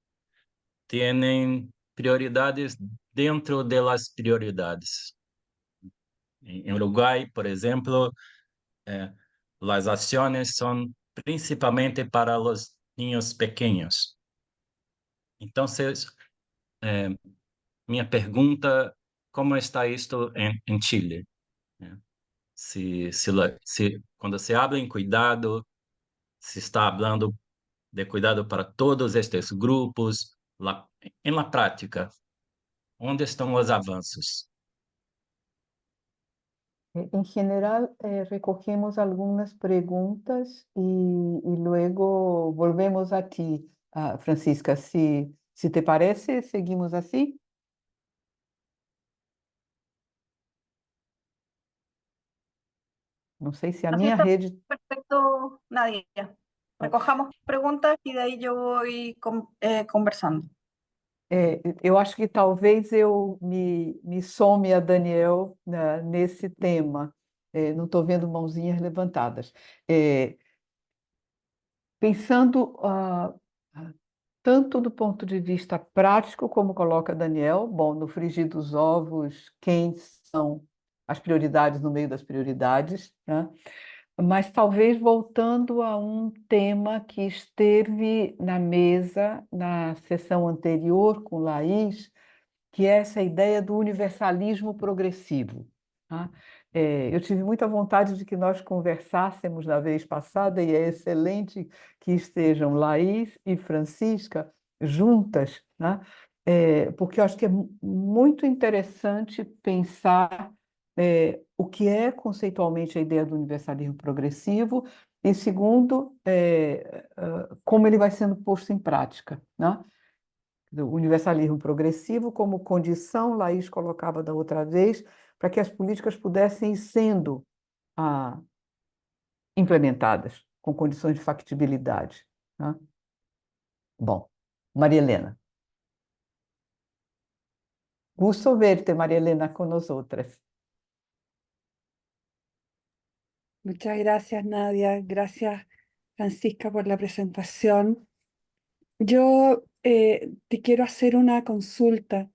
tienen prioridades dentro de las prioridades. En Uruguay, por ejemplo, las acciones son principalmente para los niños pequeños. Entonces, minha pergunta, como está isto em Chile? Se quando se habla em cuidado, se está falando de cuidado para todos estes grupos, em la prática, onde estão os avanços? En general, recogemos algunas preguntas y luego volvemos a ti, Francisca. Si te parece, seguimos así. No sé si a Así minha está rede... perfecto, Nadia. Recojamos preguntas y de ahí yo voy conversando. Eu acho que talvez eu me some a Daniel, né, nesse tema. Não estou vendo mãozinhas levantadas. Pensando tanto do ponto de vista prático, como coloca Daniel, bom, no frigir dos ovos, quem são as prioridades no meio das prioridades, né? Mas talvez voltando a um tema que esteve na mesa na sessão anterior com Laís, que é essa ideia do universalismo progressivo, tá? Eu tive muita vontade de que nós conversássemos na vez passada, e é excelente que estejam Laís e Francisca juntas, né? Porque eu acho que é muito interessante pensar o que é conceitualmente a ideia do universalismo progressivo e, segundo, como ele vai sendo posto em prática, né? Do universalismo progressivo como condição, Laís colocava da outra vez, para que as políticas pudessem ir sendo implementadas com condições de factibilidade, né? Bom, Maria Helena. Gusto verte, María Elena, con nosotras. Muchas gracias, Nadia. Gracias, Francisca, por la presentación. Yo te quiero hacer una consulta.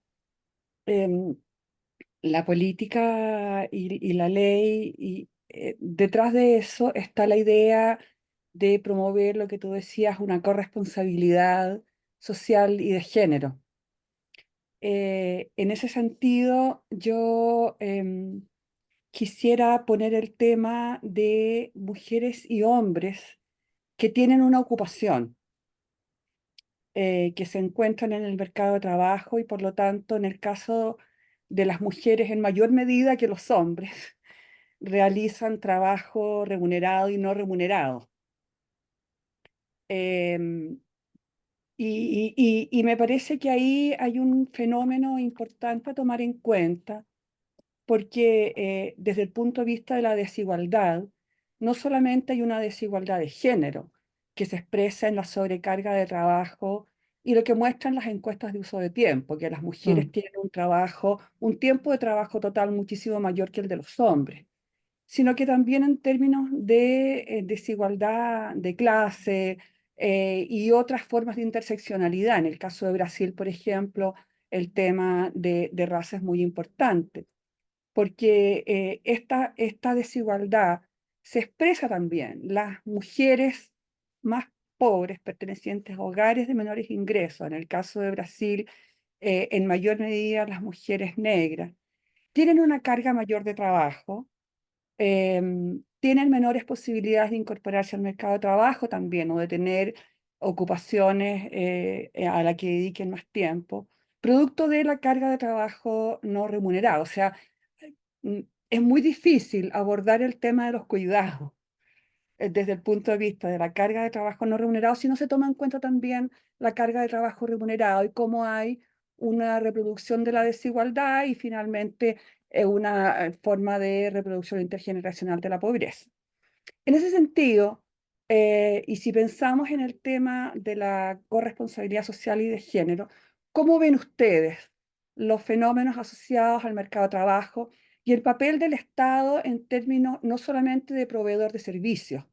La política y la ley, y detrás de eso está la idea de promover lo que tú decías, una corresponsabilidad social y de género. En ese sentido, yo quisiera poner el tema de mujeres y hombres que tienen una ocupación, que se encuentran en el mercado de trabajo y por lo tanto, en el caso de las mujeres en mayor medida que los hombres, realizan trabajo remunerado y no remunerado. Y me parece que ahí hay un fenómeno importante a tomar en cuenta, porque desde el punto de vista de la desigualdad, no solamente hay una desigualdad de género que se expresa en la sobrecarga de trabajo y lo que muestran las encuestas de uso de tiempo, que las mujeres tienen un tiempo de trabajo total muchísimo mayor que el de los hombres, sino que también en términos de desigualdad de clase y otras formas de interseccionalidad. En el caso de Brasil, por ejemplo, el tema de raza es muy importante, porque esta desigualdad se expresa también. Las mujeres más pobres, pertenecientes a hogares de menores ingresos, en el caso de Brasil, en mayor medida las mujeres negras, tienen una carga mayor de trabajo, tienen menores posibilidades de incorporarse al mercado de trabajo también, o de tener ocupaciones a la que dediquen más tiempo, producto de la carga de trabajo no remunerada. O sea, es muy difícil abordar el tema de los cuidados desde el punto de vista de la carga de trabajo no remunerado si no se toma en cuenta también la carga de trabajo remunerado y cómo hay una reproducción de la desigualdad y finalmente una forma de reproducción intergeneracional de la pobreza. En ese sentido, y si pensamos en el tema de la corresponsabilidad social y de género, ¿cómo ven ustedes los fenómenos asociados al mercado de trabajo y el papel del Estado en términos no solamente de proveedor de servicios,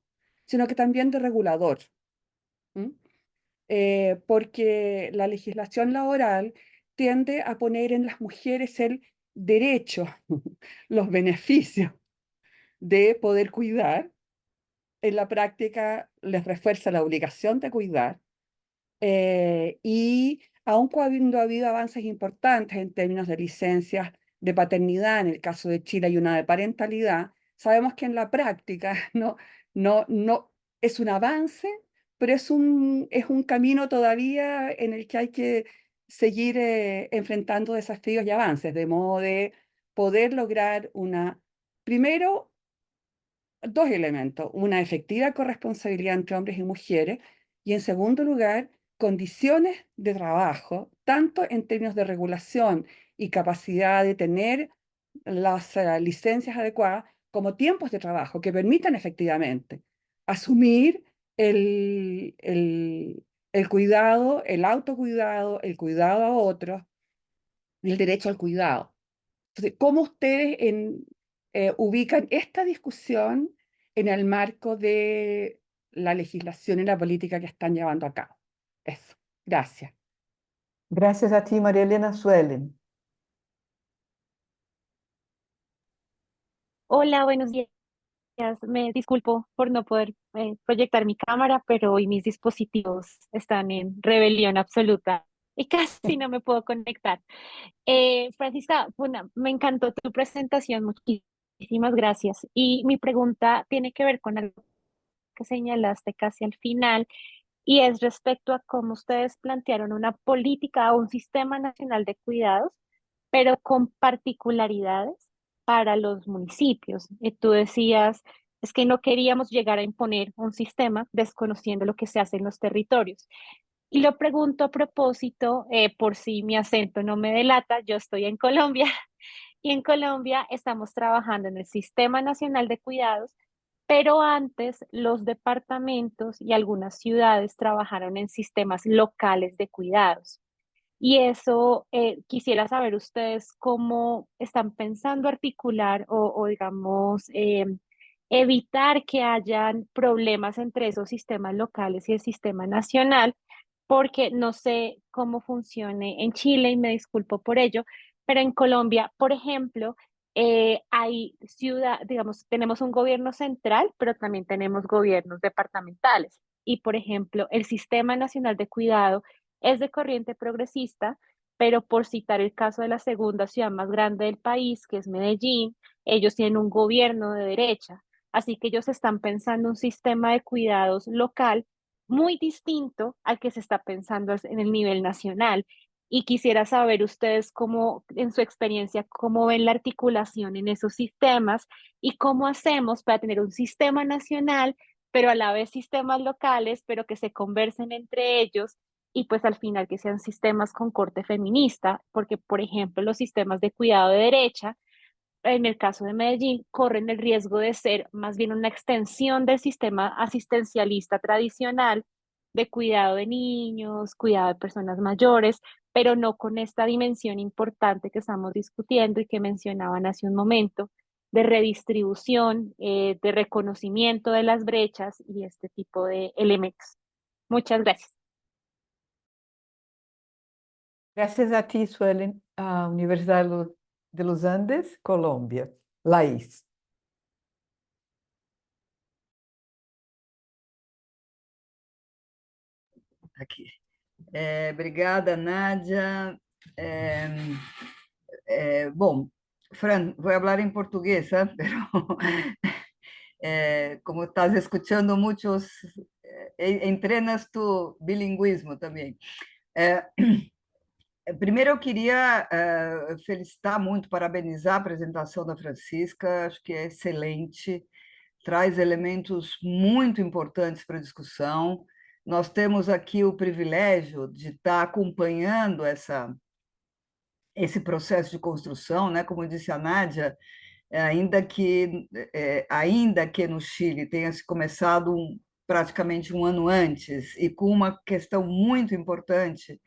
sino que también de regulador. ¿Mm? Porque la legislación laboral tiende a poner en las mujeres el derecho, los beneficios de poder cuidar. En la práctica les refuerza la obligación de cuidar. Y aun cuando ha habido avances importantes en términos de licencias de paternidad, en el caso de Chile hay una de parentalidad, sabemos que en la práctica no es un avance, pero es un camino todavía en el que hay que seguir enfrentando desafíos y avances, de modo de poder lograr primero, dos elementos: una efectiva corresponsabilidad entre hombres y mujeres, y en segundo lugar, condiciones de trabajo, tanto en términos de regulación y capacidad de tener las licencias adecuadas, como tiempos de trabajo que permitan efectivamente asumir el cuidado, el autocuidado, el cuidado a otros y el derecho al cuidado. Entonces, ¿cómo ustedes ubican esta discusión en el marco de la legislación y la política que están llevando a cabo? Eso. Gracias. Gracias a ti, María Elena. Suelen. Hola, buenos días. Me disculpo por no poder proyectar mi cámara, pero hoy mis dispositivos están en rebelión absoluta y casi no me puedo conectar. Francisca, bueno, me encantó tu presentación, muchísimas gracias. Y mi pregunta tiene que ver con algo que señalaste casi al final, y es respecto a cómo ustedes plantearon una política o un sistema nacional de cuidados, pero con particularidades para los municipios. Y tú decías, es que no queríamos llegar a imponer un sistema desconociendo lo que se hace en los territorios. Y lo pregunto a propósito, por si mi acento no me delata, yo estoy en Colombia y en Colombia estamos trabajando en el Sistema Nacional de Cuidados, pero antes los departamentos y algunas ciudades trabajaron en sistemas locales de cuidados. Y eso, quisiera saber ustedes cómo están pensando articular o digamos, evitar que hayan problemas entre esos sistemas locales y el sistema nacional, porque no sé cómo funcione en Chile y me disculpo por ello, pero en Colombia, por ejemplo, hay ciudad, digamos, tenemos un gobierno central, pero también tenemos gobiernos departamentales. Y, por ejemplo, el Sistema Nacional de Cuidado es de corriente progresista, pero por citar el caso de la segunda ciudad más grande del país, que es Medellín, ellos tienen un gobierno de derecha. Así que ellos están pensando un sistema de cuidados local muy distinto al que se está pensando en el nivel nacional. Y quisiera saber ustedes cómo, en su experiencia, cómo ven la articulación en esos sistemas y cómo hacemos para tener un sistema nacional, pero a la vez sistemas locales, pero que se conversen entre ellos y pues al final que sean sistemas con corte feminista, porque por ejemplo los sistemas de cuidado de derecha en el caso de Medellín, corren el riesgo de ser más bien una extensión del sistema asistencialista tradicional de cuidado de niños, cuidado de personas mayores, pero no con esta dimensión importante que estamos discutiendo y que mencionaban hace un momento, de redistribución, de reconocimiento de las brechas y este tipo de elementos. Muchas gracias. Gracias a ti, Suelen. A Universidad de los Andes, Colômbia. Laís. Aqui. Obrigada, Nádia. Bom, Fran, vou falar em português, ¿eh? Pero como estás escuchando muchos, entrenas tu bilingüismo também. Primeiro, eu queria felicitar muito, parabenizar a apresentação da Francisca, acho que é excelente, traz elementos muito importantes para a discussão. Nós temos aqui o privilégio de estar acompanhando esse processo de construção, né? Como disse a Nádia, ainda que no Chile tenha se começado praticamente um ano antes, e com uma questão muito importante,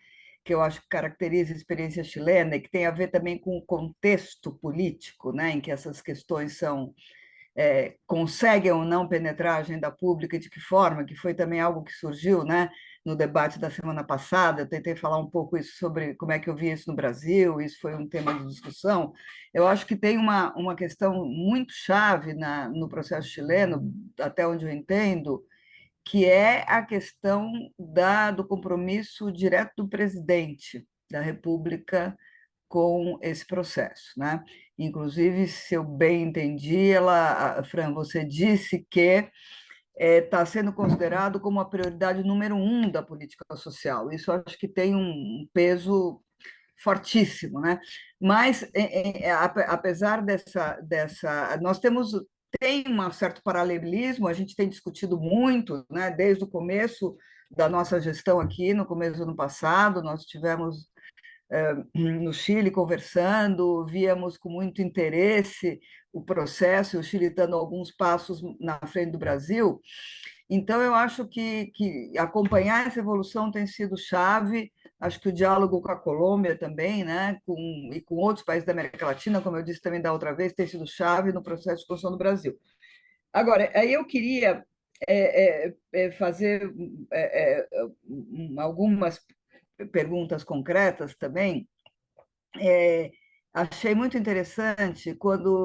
que eu acho que caracteriza a experiência chilena e que tem a ver também com o contexto político, né, em que essas questões conseguem ou não penetrar a agenda pública e de que forma, que foi também algo que surgiu, né, no debate da semana passada. Eu tentei falar um pouco isso sobre como é que eu vi isso no Brasil, isso foi um tema de discussão. Eu acho que tem uma questão muito chave no processo chileno, até onde eu entendo, que é a questão do compromisso direto do presidente da República com esse processo, né? Inclusive, se eu bem entendi, Fran, você disse que está sendo considerado como a prioridade número 1 da política social. Isso acho que tem um peso fortíssimo, né? Mas, apesar nós tem um certo paralelismo, a gente tem discutido muito, né? Desde o começo da nossa gestão aqui, no começo do ano passado, nós tivemos no Chile conversando, víamos com muito interesse o processo, o Chile dando alguns passos na frente do Brasil. Então, eu acho que acompanhar essa evolução tem sido chave. Acho que o diálogo com a Colômbia também, né, e com outros países da América Latina, como eu disse também da outra vez, tem sido chave no processo de construção do Brasil. Agora, aí eu queria fazer algumas perguntas concretas também. Achei muito interessante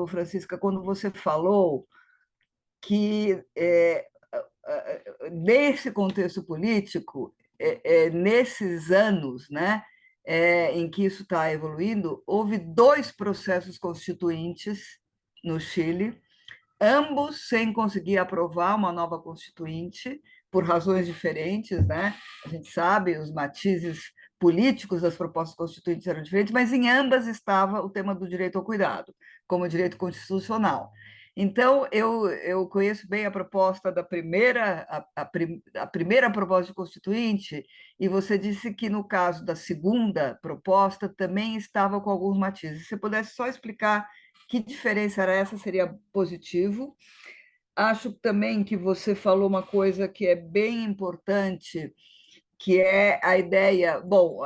Francisca, quando você falou que nesse contexto político, nesses anos, né, em que isso está evoluindo, houve 2 processos constituintes no Chile, ambos sem conseguir aprovar uma nova constituinte, por razões diferentes, né? A gente sabe, os matizes políticos das propostas constituintes eram diferentes, mas em ambas estava o tema do direito ao cuidado, como direito constitucional. Então, eu conheço bem a proposta da a primeira proposta de constituinte, e você disse que, no caso da segunda proposta, também estava com alguns matizes. Se você pudesse só explicar que diferença era essa, seria positivo. Acho também que você falou uma coisa que é bem importante, que é a ideia. Bom,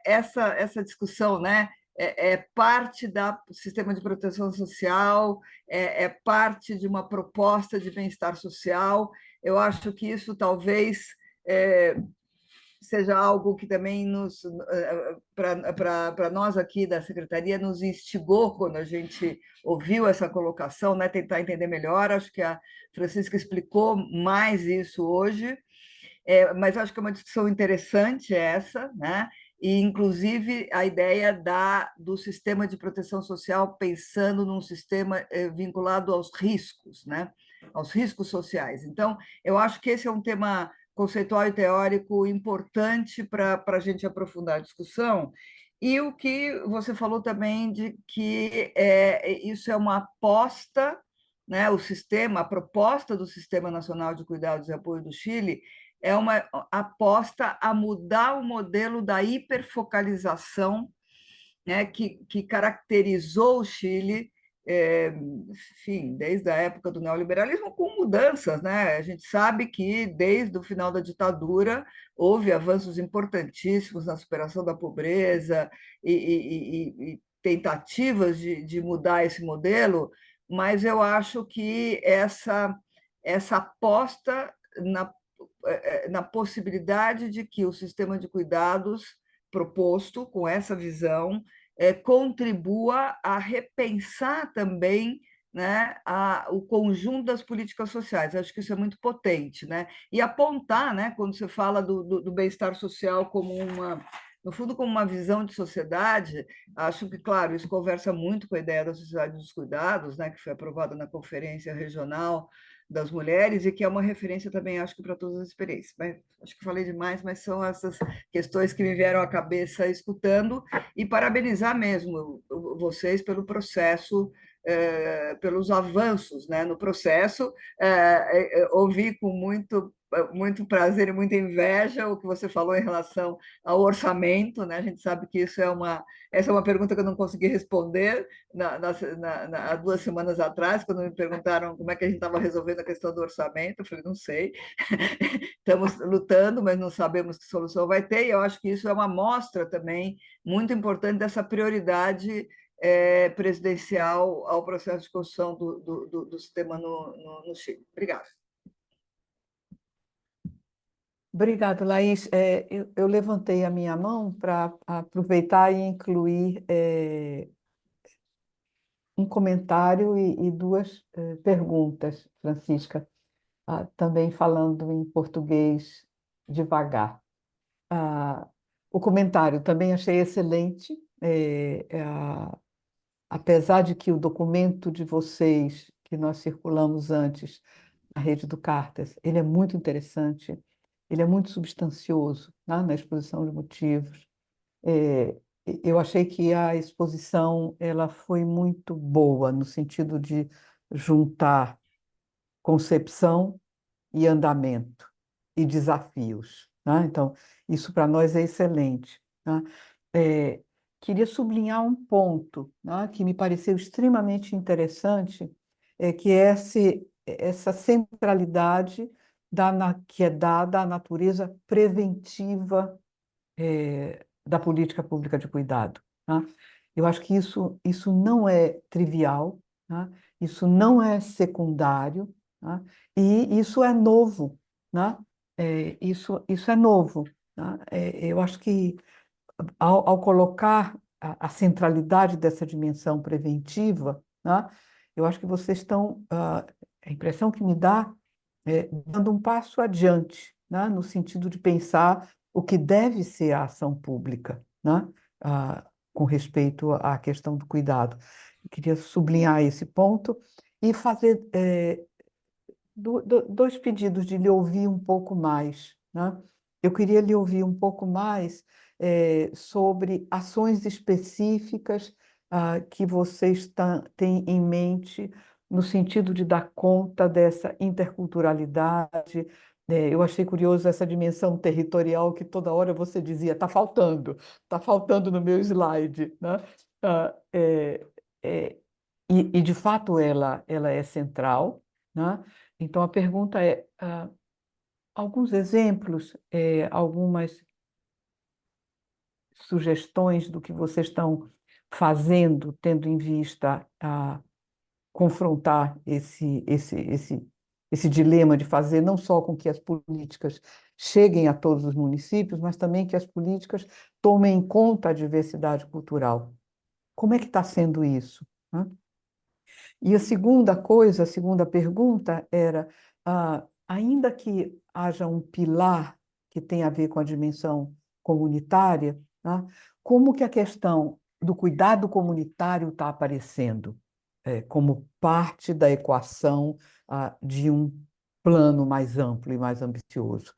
essa discussão, né, é parte do sistema de proteção social, é parte de uma proposta de bem-estar social. Eu acho que isso talvez seja algo que também para nós aqui da Secretaria, nos instigou quando a gente ouviu essa colocação, né? Tentar entender melhor. Acho que a Francisca explicou mais isso hoje, mas acho que é uma discussão interessante essa, né? E, inclusive, a ideia do sistema de proteção social pensando num sistema vinculado aos riscos, né? Aos riscos sociais. Então, eu acho que esse é um tema conceitual e teórico importante para a gente aprofundar a discussão. E o que você falou também de que isso é uma aposta, né? A proposta do Sistema Nacional de Cuidados e Apoio do Chile é uma aposta a mudar o modelo da hiperfocalização, né, que caracterizou o Chile, enfim, desde a época do neoliberalismo, com mudanças, né? A gente sabe que, desde o final da ditadura, houve avanços importantíssimos na superação da pobreza e tentativas de mudar esse modelo, mas eu acho que essa aposta na possibilidade de que o sistema de cuidados proposto com essa visão contribua a repensar também, né, o conjunto das políticas sociais. Acho que isso é muito potente, né? E apontar, né, quando você fala do bem-estar social como no fundo, como uma visão de sociedade. Acho que, claro, isso conversa muito com a ideia da sociedade dos cuidados, né, que foi aprovada na Conferência Regional das Mulheres e que é uma referência também, acho que, para todas as experiências. Mas, acho que falei demais, mas são essas questões que me vieram à cabeça escutando, e parabenizar mesmo vocês pelo processo pelos avanços, né, no processo. Ouvi com muito prazer e muita inveja o que você falou em relação ao orçamento, né? A gente sabe que essa é uma pergunta que eu não consegui responder há 2 semanas atrás, quando me perguntaram como é que a gente estava resolvendo a questão do orçamento. Eu falei, não sei, estamos lutando, mas não sabemos que solução vai ter, e eu acho que isso é uma amostra também muito importante dessa prioridade presidencial ao processo de construção do sistema no Chile. Obrigada. Obrigada, Laís. Eu levantei a minha mão para aproveitar e incluir um comentário e duas perguntas, Francisca, também falando em português devagar. O comentário também achei excelente, apesar de que o documento de vocês, que nós circulamos antes, a rede do Cartas, ele é muito interessante, ele é muito substancioso, né, na exposição de motivos. É, eu achei que a exposição ela foi muito boa, no sentido de juntar concepção e andamento e desafios, né? Então, isso para nós é excelente, né? É, Queria sublinhar um ponto, né, que me pareceu extremamente interessante, que é essa centralidade que é dada à natureza preventiva da política pública de cuidado, né? Eu acho que isso não é trivial, né? Isso não é secundário, né? E isso é novo, né? Isso é novo, né? Eu acho que ao colocar a centralidade dessa dimensão preventiva, né? Eu acho que vocês estão, a impressão que me dá dando um passo adiante, né, no sentido de pensar o que deve ser a ação pública, né, com respeito à questão do cuidado. Eu queria sublinhar esse ponto e fazer dois pedidos de lhe ouvir um pouco mais, né? Eu queria lhe ouvir um pouco mais sobre ações específicas que vocês têm em mente no sentido de dar conta dessa interculturalidade. Eu achei curioso essa dimensão territorial que toda hora você dizia, está faltando no meu slide, né? Ah, é, é, e, de fato, ela é central, né? Então, a pergunta é, alguns exemplos, algumas sugestões do que vocês estão fazendo, tendo em vista confrontar esse dilema de fazer não só com que as políticas cheguem a todos os municípios, mas também que as políticas tomem em conta a diversidade cultural. Como é que está sendo isso, né? E a segunda pergunta era, ainda que haja um pilar que tenha a ver com a dimensão comunitária, tá? Como que a questão do cuidado comunitário está aparecendo como parte da equação de um plano mais amplo e mais ambicioso?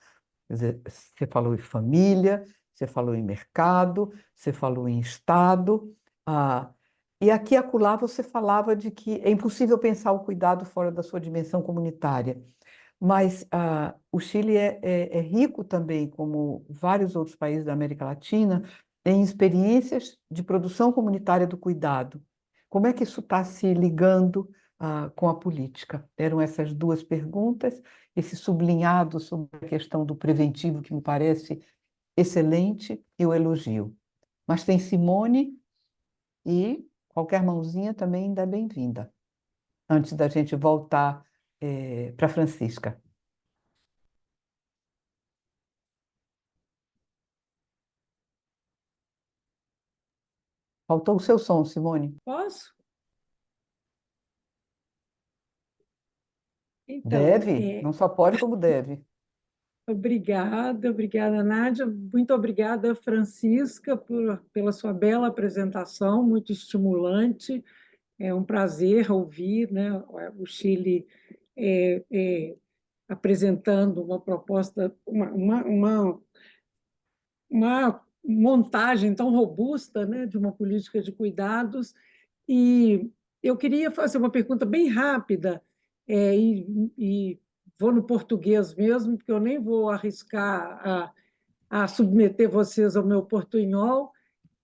Quer dizer, você falou em família, você falou em mercado, você falou em Estado, e aqui e acolá você falava de que é impossível pensar o cuidado fora da sua dimensão comunitária. Mas o Chile é rico também, como vários outros países da América Latina, em experiências de produção comunitária do cuidado. Como é que isso está se ligando com a política? Eram essas duas perguntas, esse sublinhado sobre a questão do preventivo, que me parece excelente, eu elogio. Mas tem Simone e qualquer mãozinha também ainda é bem-vinda, antes da gente voltar para Francisca. Faltou o seu som, Simone. Posso? Então, Deve, não só pode, como deve. obrigada, Nádia. Muito obrigada, Francisca, pela sua bela apresentação, muito estimulante. É um prazer ouvir, né, o Chile apresentando uma proposta, uma montagem tão robusta, né, de uma política de cuidados. E Eu queria fazer uma pergunta bem rápida, e vou no português mesmo, porque eu nem vou arriscar a submeter vocês ao meu portunhol,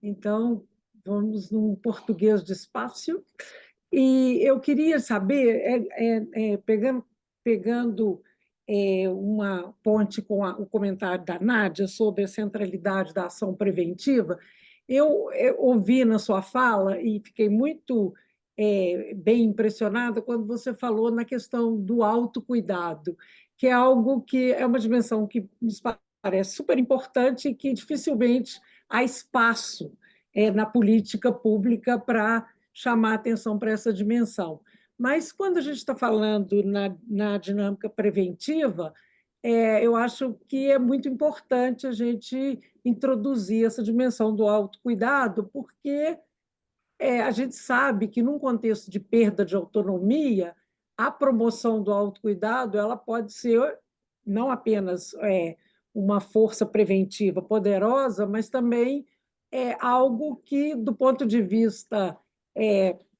então vamos num português despacio. E eu queria saber, pegando uma ponte com o comentário da Nádia sobre a centralidade da ação preventiva, eu ouvi na sua fala e fiquei muito bem impressionada quando você falou na questão do autocuidado, que é algo que é uma dimensão que nos parece super importante e que dificilmente há espaço na política pública para chamar atenção para essa dimensão. Mas, quando a gente está falando na dinâmica preventiva, eu acho que é muito importante a gente introduzir essa dimensão do autocuidado, porque a gente sabe que, num contexto de perda de autonomia, a promoção do autocuidado ela pode ser não apenas uma força preventiva poderosa, mas também algo que, do ponto de vista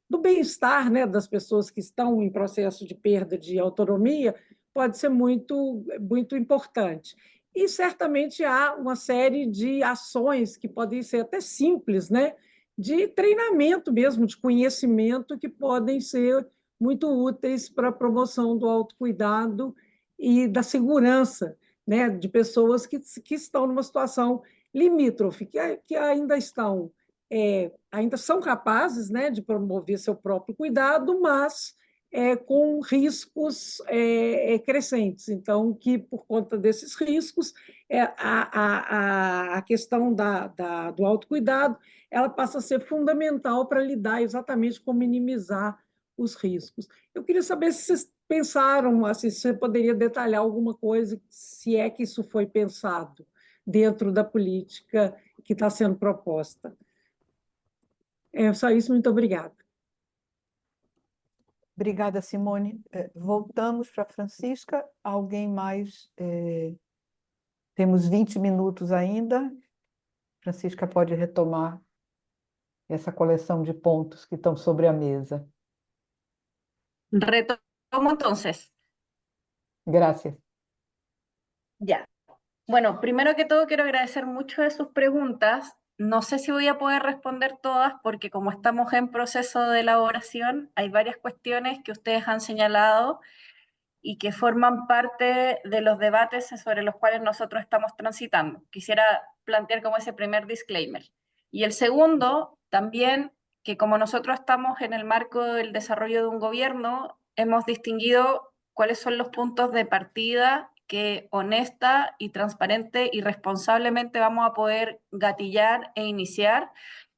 do bem-estar, né, das pessoas que estão em processo de perda de autonomia, pode ser muito, muito importante. E certamente há uma série de ações que podem ser até simples, né, de treinamento mesmo, de conhecimento, que podem ser muito úteis para a promoção do autocuidado e da segurança, né, de pessoas que estão numa situação limítrofe, que ainda são capazes, né, de promover seu próprio cuidado, mas com riscos crescentes. Então, que por conta desses riscos, a questão do autocuidado ela passa a ser fundamental para lidar exatamente com minimizar os riscos. Eu queria saber se vocês pensaram, assim, se você poderia detalhar alguma coisa, se é que isso foi pensado dentro da política que está sendo proposta. É só isso, muito obrigada. Obrigada, Simone. Voltamos para a Francisca. Alguém mais? Temos 20 minutos ainda. Francisca pode retomar essa coleção de pontos que estão sobre a mesa. Retomo entonces. Gracias. Ya. Bueno, primero que todo quiero agradecer mucho de sus preguntas. No sé si voy a poder responder todas porque como estamos en proceso de elaboración, hay varias cuestiones que ustedes han señalado y que forman parte de los debates sobre los cuales nosotros estamos transitando. Quisiera plantear como ese primer disclaimer. Y el segundo, también, que como nosotros estamos en el marco del desarrollo de un gobierno, hemos distinguido cuáles son los puntos de partida que honesta y transparente y responsablemente vamos a poder gatillar e iniciar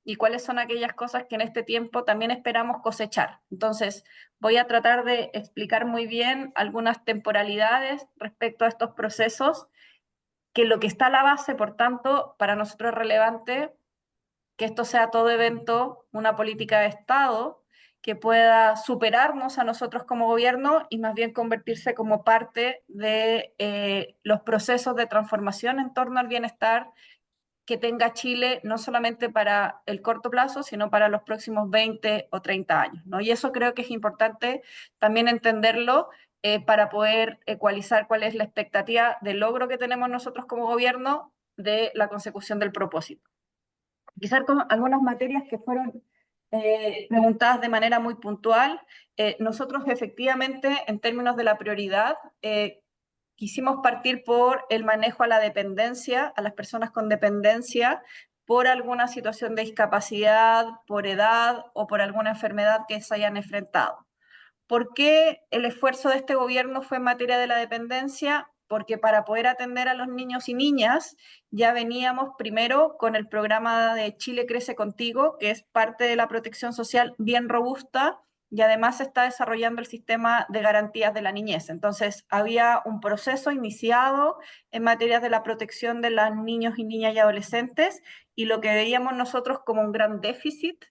y cuáles son aquellas cosas que en este tiempo también esperamos cosechar. Entonces, voy a tratar de explicar muy bien algunas temporalidades respecto a estos procesos, que lo que está a la base, por tanto, para nosotros es relevante que esto sea todo evento una política de Estado que pueda superarnos a nosotros como gobierno y más bien convertirse como parte de los procesos de transformación en torno al bienestar que tenga Chile, no solamente para el corto plazo, sino para los próximos 20 o 30 años, ¿no? Y eso creo que es importante también entenderlo para poder ecualizar cuál es la expectativa de logro que tenemos nosotros como gobierno de la consecución del propósito. Quizás con algunas materias que fueron preguntadas de manera muy puntual, nosotros efectivamente, en términos de la prioridad, quisimos partir por el manejo a la dependencia, a las personas con dependencia, por alguna situación de discapacidad, por edad o por alguna enfermedad que se hayan enfrentado. ¿Por qué el esfuerzo de este gobierno fue en materia de la dependencia? Porque para poder atender a los niños y niñas ya veníamos primero con el programa de Chile Crece Contigo, que es parte de la protección social bien robusta, y además se está desarrollando el sistema de garantías de la niñez. Entonces, había un proceso iniciado en materia de la protección de los niños y niñas y adolescentes, y lo que veíamos nosotros como un gran déficit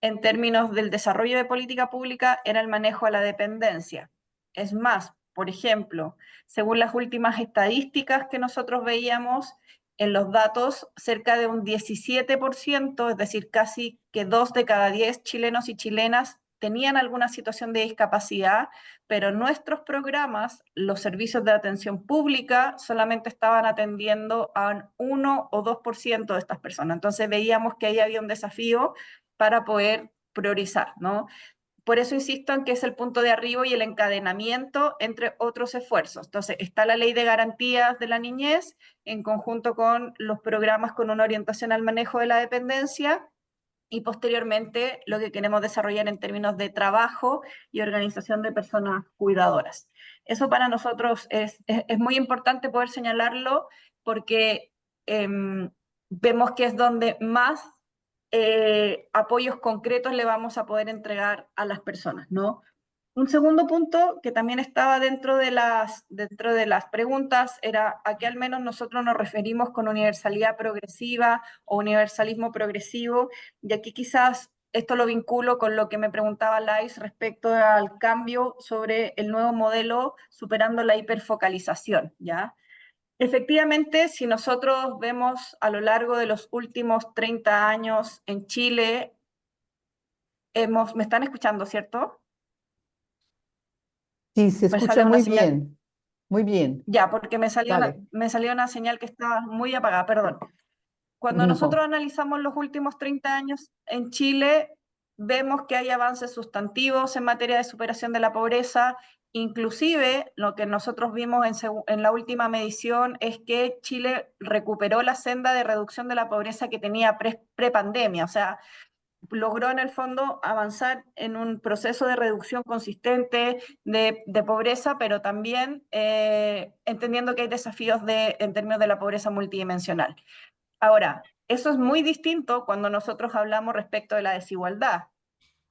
en términos del desarrollo de política pública era el manejo a la dependencia. Es más, por ejemplo, según las últimas estadísticas que nosotros veíamos en los datos, cerca de un 17%, es decir, casi que 2 de cada 10 chilenos y chilenas tenían alguna situación de discapacidad, pero nuestros programas, los servicios de atención pública, solamente estaban atendiendo a un 1 o 2% de estas personas. Entonces veíamos que ahí había un desafío para poder priorizar, ¿no? Por eso insisto en que es el punto de arribo y el encadenamiento entre otros esfuerzos. Entonces, está la Ley de Garantías de la Niñez en conjunto con los programas con una orientación al manejo de la dependencia y posteriormente lo que queremos desarrollar en términos de trabajo y organización de personas cuidadoras. Eso para nosotros es muy importante poder señalarlo porque vemos que es donde más apoyos concretos le vamos a poder entregar a las personas, ¿no? Un segundo punto que también estaba dentro de las preguntas era a qué al menos nosotros nos referimos con universalidad progresiva o universalismo progresivo, y aquí quizás esto lo vinculo con lo que me preguntaba Lais respecto al cambio sobre el nuevo modelo superando la hiperfocalización, ¿ya? Efectivamente, si nosotros vemos a lo largo de los últimos 30 años en Chile, ¿me están escuchando, cierto? Sí, se Me escucha sale una muy señal. bien, muy bien. Ya, porque me salió Dale. una señal que estaba muy apagada, perdón. Cuando nosotros No. analizamos los últimos 30 años en Chile, vemos que hay avances sustantivos en materia de superación de la pobreza. Inclusive, lo que nosotros vimos en la última medición es que Chile recuperó la senda de reducción de la pobreza que tenía pre-pandemia. O sea, logró en el fondo avanzar en un proceso de reducción consistente de pobreza, pero también entendiendo que hay desafíos en términos de la pobreza multidimensional. Ahora, eso es muy distinto cuando nosotros hablamos respecto de la desigualdad.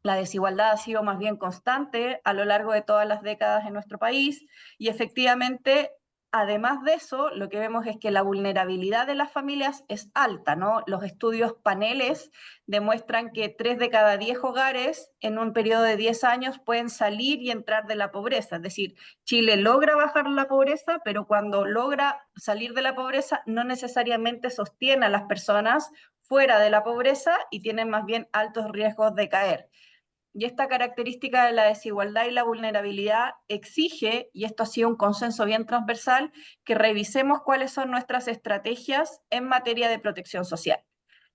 La desigualdad ha sido más bien constante a lo largo de todas las décadas en nuestro país y efectivamente, además de eso, lo que vemos es que la vulnerabilidad de las familias es alta, ¿no? Los estudios paneles demuestran que 3 de cada 10 hogares en un periodo de 10 años pueden salir y entrar de la pobreza. Es decir, Chile logra bajar la pobreza, pero cuando logra salir de la pobreza no necesariamente sostiene a las personas fuera de la pobreza y tienen más bien altos riesgos de caer. Y esta característica de la desigualdad y la vulnerabilidad exige, y esto ha sido un consenso bien transversal, que revisemos cuáles son nuestras estrategias en materia de protección social.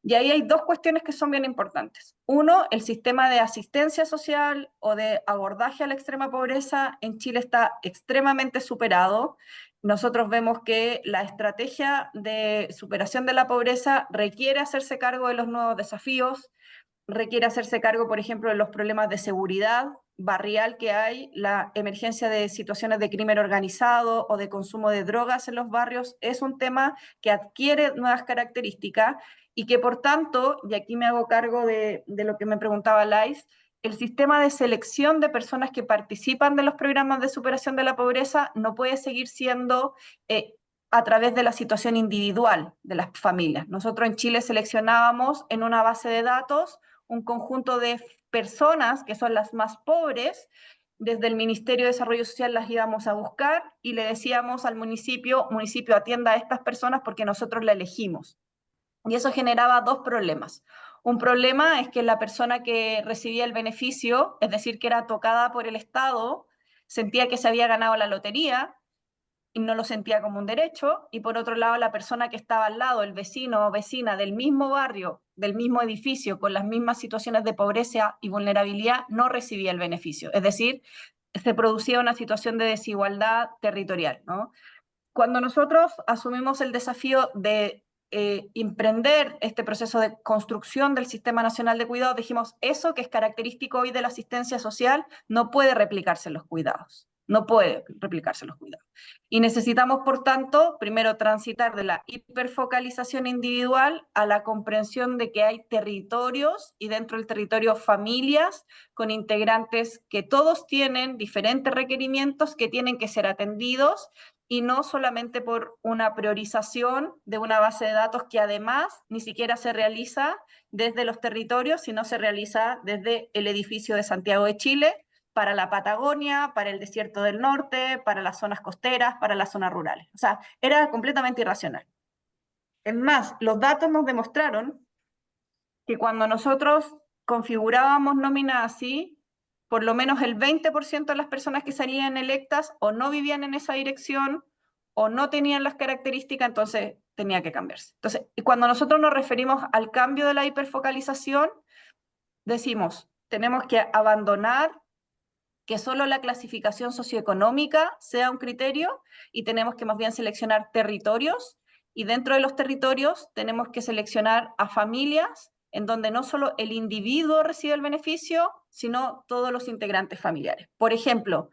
Y ahí hay dos cuestiones que son bien importantes. Uno, el sistema de asistencia social o de abordaje a la extrema pobreza en Chile está extremadamente superado. Nosotros vemos que la estrategia de superación de la pobreza requiere hacerse cargo de los nuevos desafíos, requiere hacerse cargo, por ejemplo, de los problemas de seguridad barrial que hay, la emergencia de situaciones de crimen organizado o de consumo de drogas en los barrios, es un tema que adquiere nuevas características y que por tanto, y aquí me hago cargo de lo que me preguntaba Lais, el sistema de selección de personas que participan de los programas de superación de la pobreza no puede seguir siendo a través de la situación individual de las familias. Nosotros en Chile seleccionábamos en una base de datos un conjunto de personas que son las más pobres. Desde el Ministerio de Desarrollo Social las íbamos a buscar y le decíamos al municipio, atienda a estas personas porque nosotros la elegimos. Y eso generaba dos problemas. Un problema es que la persona que recibía el beneficio, es decir, que era tocada por el Estado, sentía que se había ganado la lotería y no lo sentía como un derecho, y por otro lado la persona que estaba al lado, el vecino o vecina del mismo barrio, del mismo edificio, con las mismas situaciones de pobreza y vulnerabilidad, no recibía el beneficio. Es decir, se producía una situación de desigualdad territorial, ¿no? Cuando nosotros asumimos el desafío de emprender este proceso de construcción del Sistema Nacional de Cuidados, dijimos, eso que es característico hoy de la asistencia social no puede replicarse en los cuidados. No puede replicarse en los cuidados. Y necesitamos, por tanto, primero transitar de la hiperfocalización individual a la comprensión de que hay territorios y dentro del territorio familias con integrantes que todos tienen diferentes requerimientos que tienen que ser atendidos y no solamente por una priorización de una base de datos que además ni siquiera se realiza desde los territorios, sino se realiza desde el edificio de Santiago de Chile, para la Patagonia, para el desierto del norte, para las zonas costeras, para las zonas rurales. O sea, era completamente irracional. Es más, los datos nos demostraron que cuando nosotros configurábamos nóminas así, por lo menos el 20% de las personas que salían electas o no vivían en esa dirección o no tenían las características, entonces tenía que cambiarse. Entonces, cuando nosotros nos referimos al cambio de la hiperfocalización, decimos, tenemos que abandonar que solo la clasificación socioeconómica sea un criterio y tenemos que más bien seleccionar territorios, y dentro de los territorios tenemos que seleccionar a familias en donde no solo el individuo recibe el beneficio, sino todos los integrantes familiares. Por ejemplo,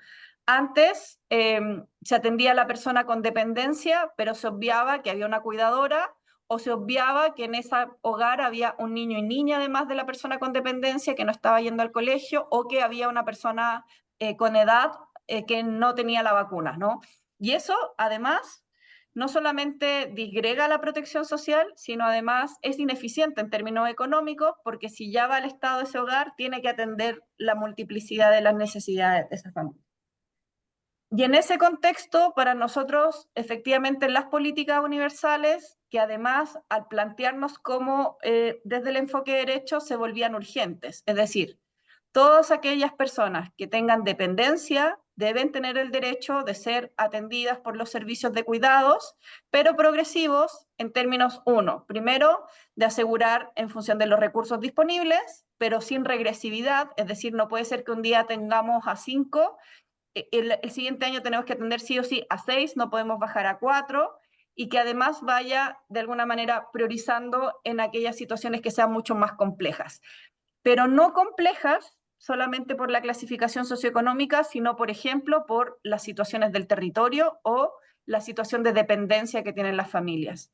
antes se atendía a la persona con dependencia, pero se obviaba que había una cuidadora, o se obviaba que en ese hogar había un niño y niña además de la persona con dependencia que no estaba yendo al colegio, o que había una persona con edad que no tenía la vacuna, ¿no? Y eso, además, no solamente disgrega la protección social, sino además es ineficiente en términos económicos, porque si ya va al Estado ese hogar, tiene que atender la multiplicidad de las necesidades de esa familia. Y en ese contexto, para nosotros, efectivamente, las políticas universales, que además, al plantearnos cómo desde el enfoque derecho se volvían urgentes, es decir, todas aquellas personas que tengan dependencia deben tener el derecho de ser atendidas por los servicios de cuidados, pero progresivos en términos, primero, de asegurar en función de los recursos disponibles, pero sin regresividad, es decir, no puede ser que un día tengamos a 5, el siguiente año tenemos que atender sí o sí a 6, no podemos bajar a 4, y que además vaya de alguna manera priorizando en aquellas situaciones que sean mucho más complejas, pero no complejas solamente por la clasificación socioeconómica, sino, por ejemplo, por las situaciones del territorio o la situación de dependencia que tienen las familias.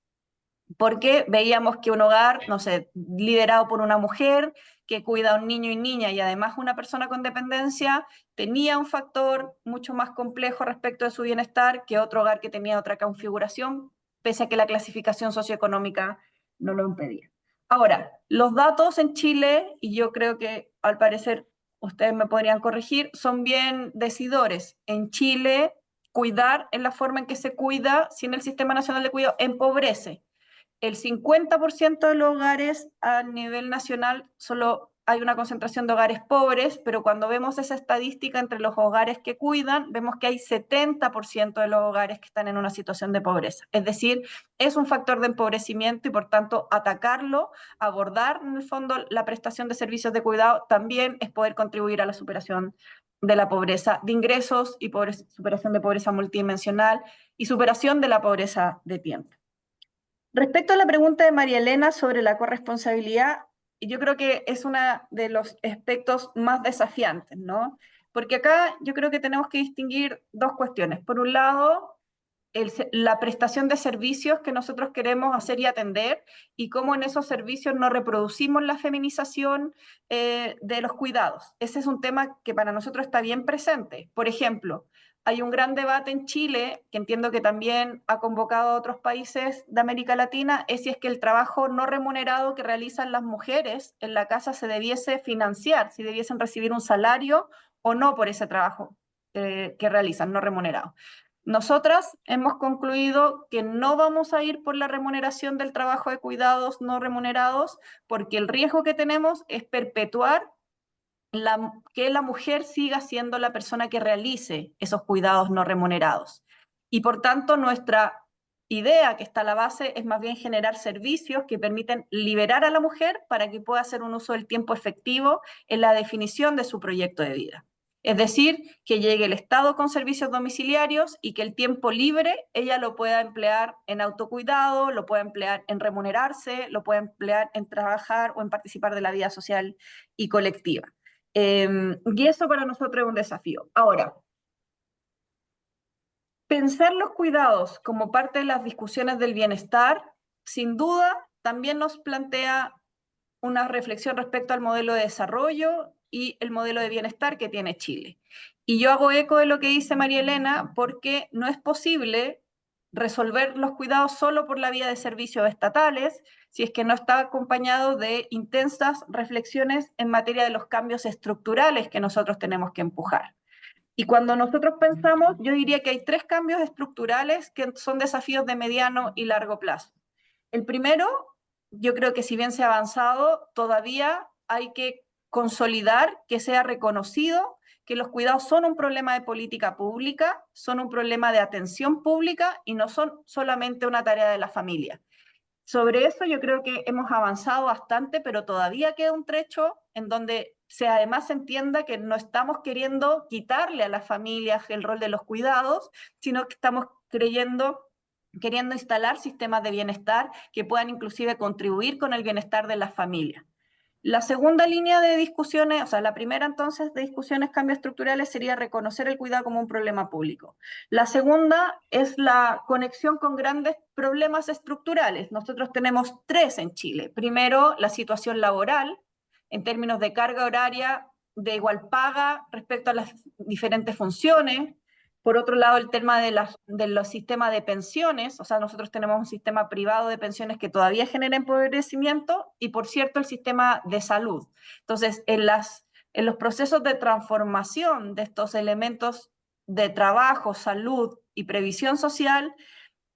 Porque veíamos que un hogar, no sé, liderado por una mujer que cuida a un niño y niña y además una persona con dependencia, tenía un factor mucho más complejo respecto de su bienestar que otro hogar que tenía otra configuración, pese a que la clasificación socioeconómica no lo impedía. Ahora, los datos en Chile, y yo creo que al parecer ustedes me podrían corregir, son bien decidores. En Chile, cuidar en la forma en que se cuida sin el Sistema Nacional de Cuidado empobrece. El 50% de los hogares a nivel nacional solo hay una concentración de hogares pobres, pero cuando vemos esa estadística entre los hogares que cuidan, vemos que hay 70% de los hogares que están en una situación de pobreza. Es decir, es un factor de empobrecimiento y por tanto atacarlo, abordar en el fondo la prestación de servicios de cuidado también es poder contribuir a la superación de la pobreza de ingresos y superación de pobreza multidimensional y superación de la pobreza de tiempo. Respecto a la pregunta de María Elena sobre la corresponsabilidad, yo creo que es uno de los aspectos más desafiantes, ¿no? Porque acá yo creo que tenemos que distinguir dos cuestiones. Por un lado, la prestación de servicios que nosotros queremos hacer y atender, y cómo en esos servicios no reproducimos la feminización de los cuidados. Ese es un tema que para nosotros está bien presente. Por ejemplo, hay un gran debate en Chile, que entiendo que también ha convocado a otros países de América Latina, es si es que el trabajo no remunerado que realizan las mujeres en la casa se debiese financiar, si debiesen recibir un salario o no por ese trabajo que realizan, no remunerado. Nosotras hemos concluido que no vamos a ir por la remuneración del trabajo de cuidados no remunerados, porque el riesgo que tenemos es perpetuar que la mujer siga siendo la persona que realice esos cuidados no remunerados. Y por tanto, nuestra idea que está a la base es más bien generar servicios que permiten liberar a la mujer para que pueda hacer un uso del tiempo efectivo en la definición de su proyecto de vida. Es decir, que llegue el Estado con servicios domiciliarios y que el tiempo libre ella lo pueda emplear en autocuidado, lo pueda emplear en remunerarse, lo pueda emplear en trabajar o en participar de la vida social y colectiva. Y eso para nosotros es un desafío. Ahora, pensar los cuidados como parte de las discusiones del bienestar, sin duda, también nos plantea una reflexión respecto al modelo de desarrollo y el modelo de bienestar que tiene Chile. Y yo hago eco de lo que dice María Elena, porque no es posible resolver los cuidados solo por la vía de servicios estatales, si es que no está acompañado de intensas reflexiones en materia de los cambios estructurales que nosotros tenemos que empujar. Y cuando nosotros pensamos, yo diría que hay 3 cambios estructurales que son desafíos de mediano y largo plazo. El primero, yo creo que si bien se ha avanzado, todavía hay que consolidar que sea reconocido que los cuidados son un problema de política pública, son un problema de atención pública y no son solamente una tarea de la familia. Sobre eso yo creo que hemos avanzado bastante, pero todavía queda un trecho en donde además se entienda que no estamos queriendo quitarle a las familias el rol de los cuidados, sino que estamos queriendo instalar sistemas de bienestar que puedan inclusive contribuir con el bienestar de las familias. La segunda línea de discusiones, o sea, la primera entonces de discusiones cambios estructurales sería reconocer el cuidado como un problema público. La segunda es la conexión con grandes problemas estructurales. Nosotros tenemos 3 en Chile. Primero, la situación laboral, en términos de carga horaria, de igual paga respecto a las diferentes funciones. Por otro lado, el tema de los sistemas de pensiones, o sea, nosotros tenemos un sistema privado de pensiones que todavía genera empobrecimiento, y por cierto, el sistema de salud. Entonces, en los procesos de transformación de estos elementos de trabajo, salud y previsión social,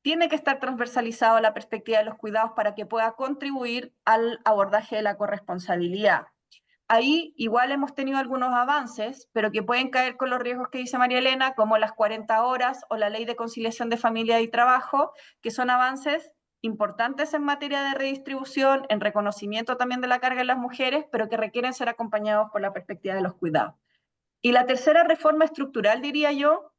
tiene que estar transversalizado la perspectiva de los cuidados para que pueda contribuir al abordaje de la corresponsabilidad. Ahí igual hemos tenido algunos avances, pero que pueden caer con los riesgos que dice María Elena, como las 40 horas o la ley de conciliación de familia y trabajo, que son avances importantes en materia de redistribución, en reconocimiento también de la carga de las mujeres, pero que requieren ser acompañados por la perspectiva de los cuidados. Y la tercera reforma estructural, diría yo,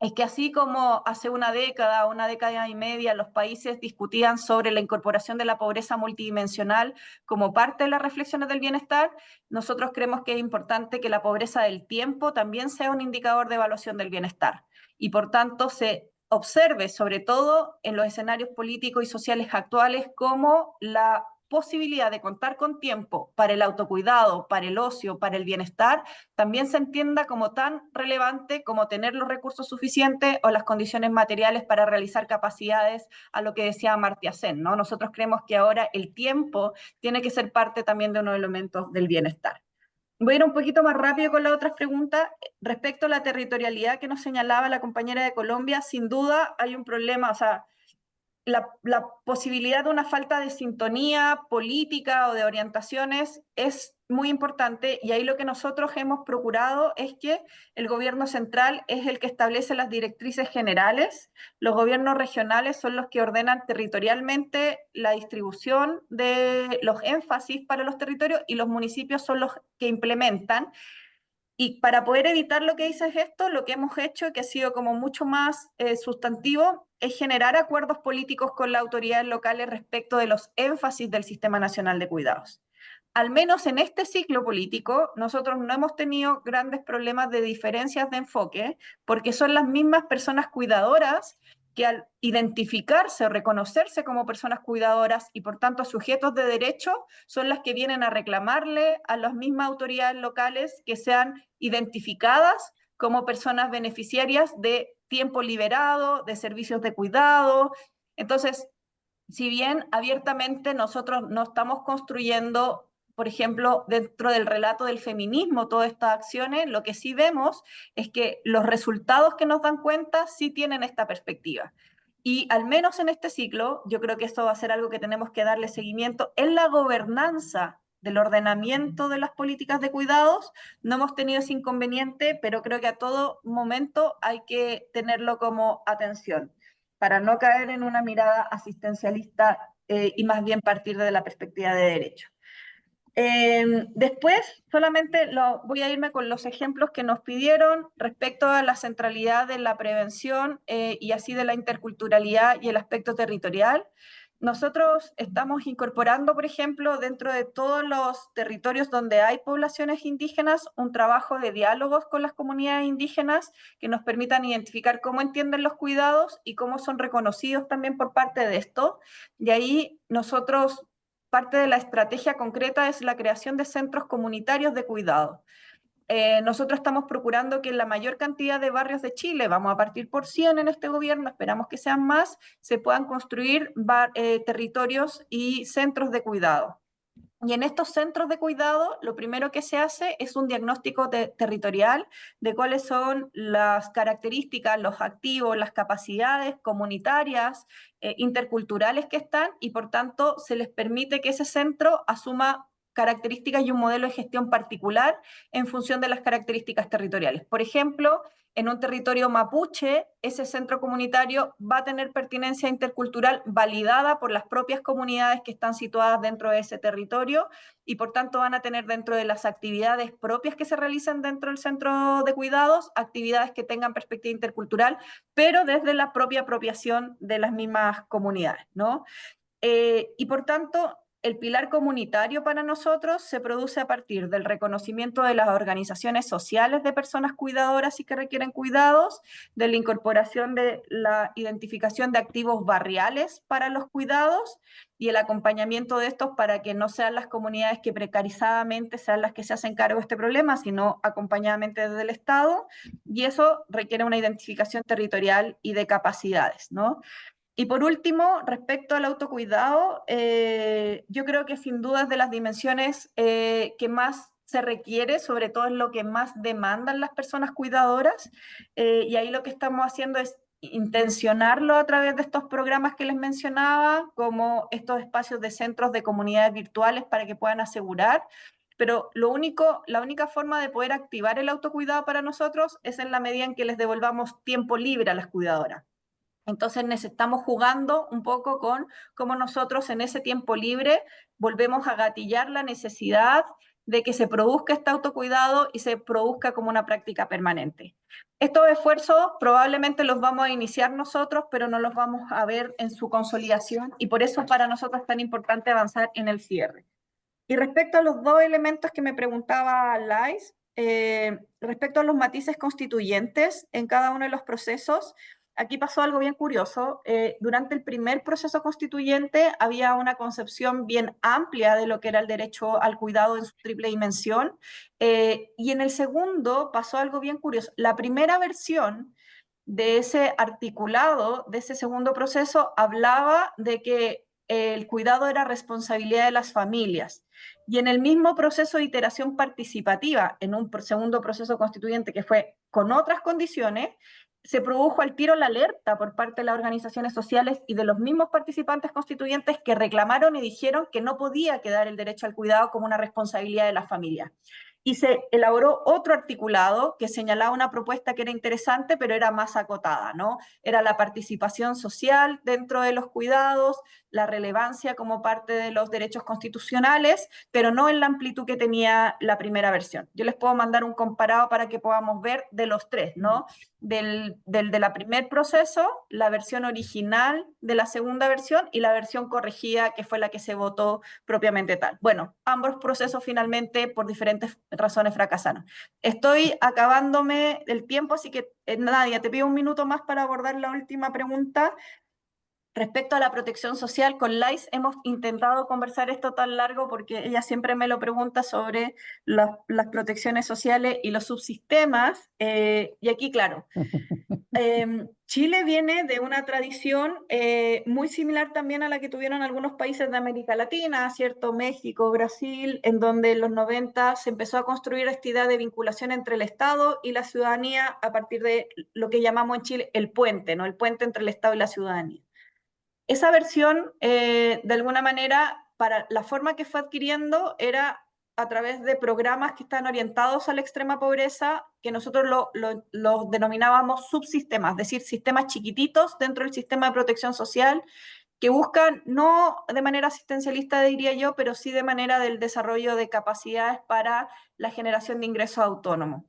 es que así como hace una década y media, los países discutían sobre la incorporación de la pobreza multidimensional como parte de las reflexiones del bienestar, nosotros creemos que es importante que la pobreza del tiempo también sea un indicador de evaluación del bienestar y por tanto se observe, sobre todo en los escenarios políticos y sociales actuales, como la posibilidad de contar con tiempo para el autocuidado, para el ocio, para el bienestar, también se entienda como tan relevante como tener los recursos suficientes o las condiciones materiales para realizar capacidades, a lo que decía Amartya Sen, ¿no? Nosotros creemos que ahora el tiempo tiene que ser parte también de unos elementos del bienestar. Voy a ir un poquito más rápido con las otras preguntas. Respecto a la territorialidad que nos señalaba la compañera de Colombia, sin duda hay un problema, o sea, la posibilidad de una falta de sintonía política o de orientaciones es muy importante, y ahí lo que nosotros hemos procurado es que el gobierno central es el que establece las directrices generales, los gobiernos regionales son los que ordenan territorialmente la distribución de los énfasis para los territorios, y los municipios son los que implementan. Y para poder evitar lo que dices esto, lo que hemos hecho, que ha sido como mucho más sustantivo, es generar acuerdos políticos con las autoridades locales respecto de los énfasis del Sistema Nacional de Cuidados. Al menos en este ciclo político, nosotros no hemos tenido grandes problemas de diferencias de enfoque, porque son las mismas personas cuidadoras que al identificarse o reconocerse como personas cuidadoras y por tanto sujetos de derecho, son las que vienen a reclamarle a las mismas autoridades locales que sean identificadas como personas beneficiarias de tiempo liberado, de servicios de cuidado. Entonces, si bien abiertamente nosotros no estamos construyendo, por ejemplo, dentro del relato del feminismo, todas estas acciones, lo que sí vemos es que los resultados que nos dan cuenta sí tienen esta perspectiva. Y al menos en este ciclo, yo creo que esto va a ser algo que tenemos que darle seguimiento en la gobernanza del ordenamiento de las políticas de cuidados. No hemos tenido ese inconveniente, pero creo que a todo momento hay que tenerlo como atención, para no caer en una mirada asistencialista y más bien partir de la perspectiva de derecho. Después, solamente voy a irme con los ejemplos que nos pidieron respecto a la centralidad de la prevención y así de la interculturalidad y el aspecto territorial. Nosotros estamos incorporando, por ejemplo, dentro de todos los territorios donde hay poblaciones indígenas, un trabajo de diálogos con las comunidades indígenas que nos permitan identificar cómo entienden los cuidados y cómo son reconocidos también por parte de esto. Y ahí nosotros, parte de la estrategia concreta es la creación de centros comunitarios de cuidado. Nosotros estamos procurando que en la mayor cantidad de barrios de Chile, vamos a partir por 100 en este gobierno, esperamos que sean más, se puedan construir territorios y centros de cuidado. Y en estos centros de cuidado, lo primero que se hace es un diagnóstico territorial de cuáles son las características, los activos, las capacidades comunitarias, interculturales que están, y por tanto se les permite que ese centro asuma características y un modelo de gestión particular en función de las características territoriales. Por ejemplo, en un territorio mapuche, ese centro comunitario va a tener pertinencia intercultural validada por las propias comunidades que están situadas dentro de ese territorio y por tanto van a tener dentro de las actividades propias que se realizan dentro del centro de cuidados, actividades que tengan perspectiva intercultural, pero desde la propia apropiación de las mismas comunidades, ¿no? Y por tanto, el pilar comunitario para nosotros se produce a partir del reconocimiento de las organizaciones sociales de personas cuidadoras y que requieren cuidados, de la incorporación de la identificación de activos barriales para los cuidados y el acompañamiento de estos para que no sean las comunidades que precarizadamente sean las que se hacen cargo de este problema, sino acompañadamente desde el Estado, y eso requiere una identificación territorial y de capacidades, ¿no? Y por último, respecto al autocuidado, yo creo que sin duda es de las dimensiones que más se requiere, sobre todo es lo que más demandan las personas cuidadoras, y ahí lo que estamos haciendo es intencionarlo a través de estos programas que les mencionaba, como estos espacios de centros de comunidades virtuales para que puedan asegurar, pero la única forma de poder activar el autocuidado para nosotros es en la medida en que les devolvamos tiempo libre a las cuidadoras. Entonces estamos jugando un poco con cómo nosotros en ese tiempo libre volvemos a gatillar la necesidad de que se produzca este autocuidado y se produzca como una práctica permanente. Estos esfuerzos probablemente los vamos a iniciar nosotros, pero no los vamos a ver en su consolidación y por eso para nosotros es tan importante avanzar en el cierre. Y respecto a los dos elementos que me preguntaba Lais, respecto a los matices constituyentes en cada uno de los procesos, aquí pasó algo bien curioso. Durante el primer proceso constituyente había una concepción bien amplia de lo que era el derecho al cuidado en su triple dimensión, y en el segundo pasó algo bien curioso. La primera versión de ese articulado, de ese segundo proceso, hablaba de que el cuidado era responsabilidad de las familias. Y en el mismo proceso de iteración participativa, en un segundo proceso constituyente que fue con otras condiciones, se produjo al tiro la alerta por parte de las organizaciones sociales y de los mismos participantes constituyentes que reclamaron y dijeron que no podía quedar el derecho al cuidado como una responsabilidad de las familias. Y se elaboró otro articulado que señalaba una propuesta que era interesante, pero era más acotada, ¿no? Era la participación social dentro de los cuidados, la relevancia como parte de los derechos constitucionales, pero no en la amplitud que tenía la primera versión. Yo les puedo mandar un comparado para que podamos ver de los tres, ¿no? De la primer proceso, la versión original de la segunda versión y la versión corregida, que fue la que se votó propiamente tal. Bueno, ambos procesos finalmente por diferentes razones fracasaron. Estoy acabándome el tiempo, así que Nadia, te pido un minuto más para abordar la última pregunta. Respecto a la protección social, con Lais hemos intentado conversar esto tan largo porque ella siempre me lo pregunta sobre las protecciones sociales y los subsistemas. Y aquí, claro, Chile viene de una tradición muy similar también a la que tuvieron algunos países de América Latina, ¿cierto? México, Brasil, en donde en los 90 se empezó a construir esta idea de vinculación entre el Estado y la ciudadanía a partir de lo que llamamos en Chile el puente, ¿no? El puente entre el Estado y la ciudadanía. Esa versión, de alguna manera, para la forma que fue adquiriendo, era a través de programas que están orientados a la extrema pobreza, que nosotros lo denominábamos subsistemas, es decir, sistemas chiquititos dentro del sistema de protección social, que buscan, no de manera asistencialista, diría yo, pero sí de manera del desarrollo de capacidades para la generación de ingresos autónomos.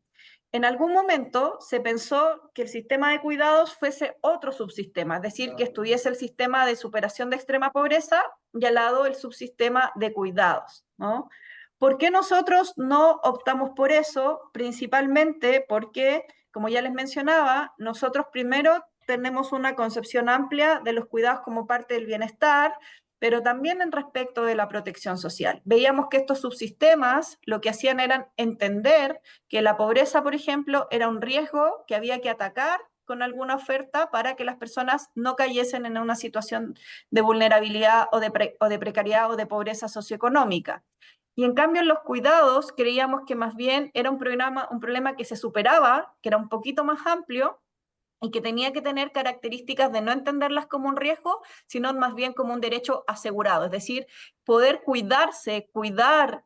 En algún momento se pensó que el sistema de cuidados fuese otro subsistema, es decir, que estuviese el sistema de superación de extrema pobreza y al lado el subsistema de cuidados, ¿no? ¿Por qué nosotros no optamos por eso? Principalmente porque, como ya les mencionaba, nosotros primero tenemos una concepción amplia de los cuidados como parte del bienestar, pero también en respecto de la protección social. Veíamos que estos subsistemas lo que hacían era entender que la pobreza, por ejemplo, era un riesgo que había que atacar con alguna oferta para que las personas no cayesen en una situación de vulnerabilidad o de precariedad o de pobreza socioeconómica. Y en cambio en los cuidados creíamos que más bien era un problema que se superaba, que era un poquito más amplio, y que tenía que tener características de no entenderlas como un riesgo, sino más bien como un derecho asegurado, es decir, poder cuidarse, cuidar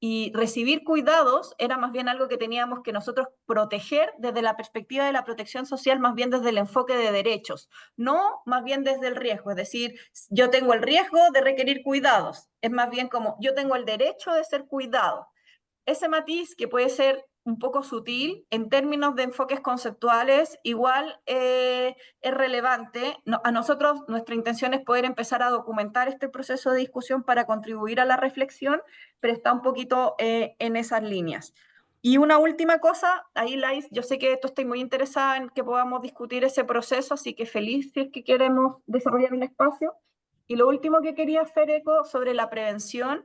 y recibir cuidados era más bien algo que teníamos que nosotros proteger desde la perspectiva de la protección social, más bien desde el enfoque de derechos, no más bien desde el riesgo, es decir, yo tengo el riesgo de requerir cuidados, es más bien como yo tengo el derecho de ser cuidado. Ese matiz que puede ser un poco sutil en términos de enfoques conceptuales, igual es relevante. A nosotros, nuestra intención es poder empezar a documentar este proceso de discusión para contribuir a la reflexión, pero está un poquito en esas líneas. Y una última cosa, ahí Lais, yo sé que tú estás muy interesada en que podamos discutir ese proceso, así que feliz si es que queremos desarrollar un espacio. Y lo último que quería hacer eco sobre la prevención,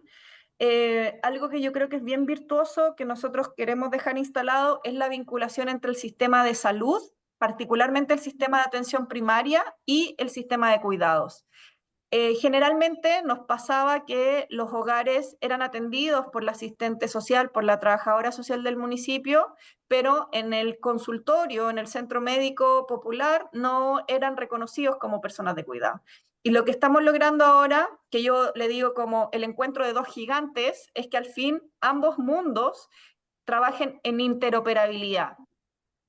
algo que yo creo que es bien virtuoso, que nosotros queremos dejar instalado, es la vinculación entre el sistema de salud, particularmente el sistema de atención primaria y el sistema de cuidados. Generalmente nos pasaba que los hogares eran atendidos por la asistente social, por la trabajadora social del municipio, pero en el consultorio, en el centro médico popular, no eran reconocidos como personas de cuidado. Y lo que estamos logrando ahora, que yo le digo como el encuentro de dos gigantes, es que al fin ambos mundos trabajen en interoperabilidad.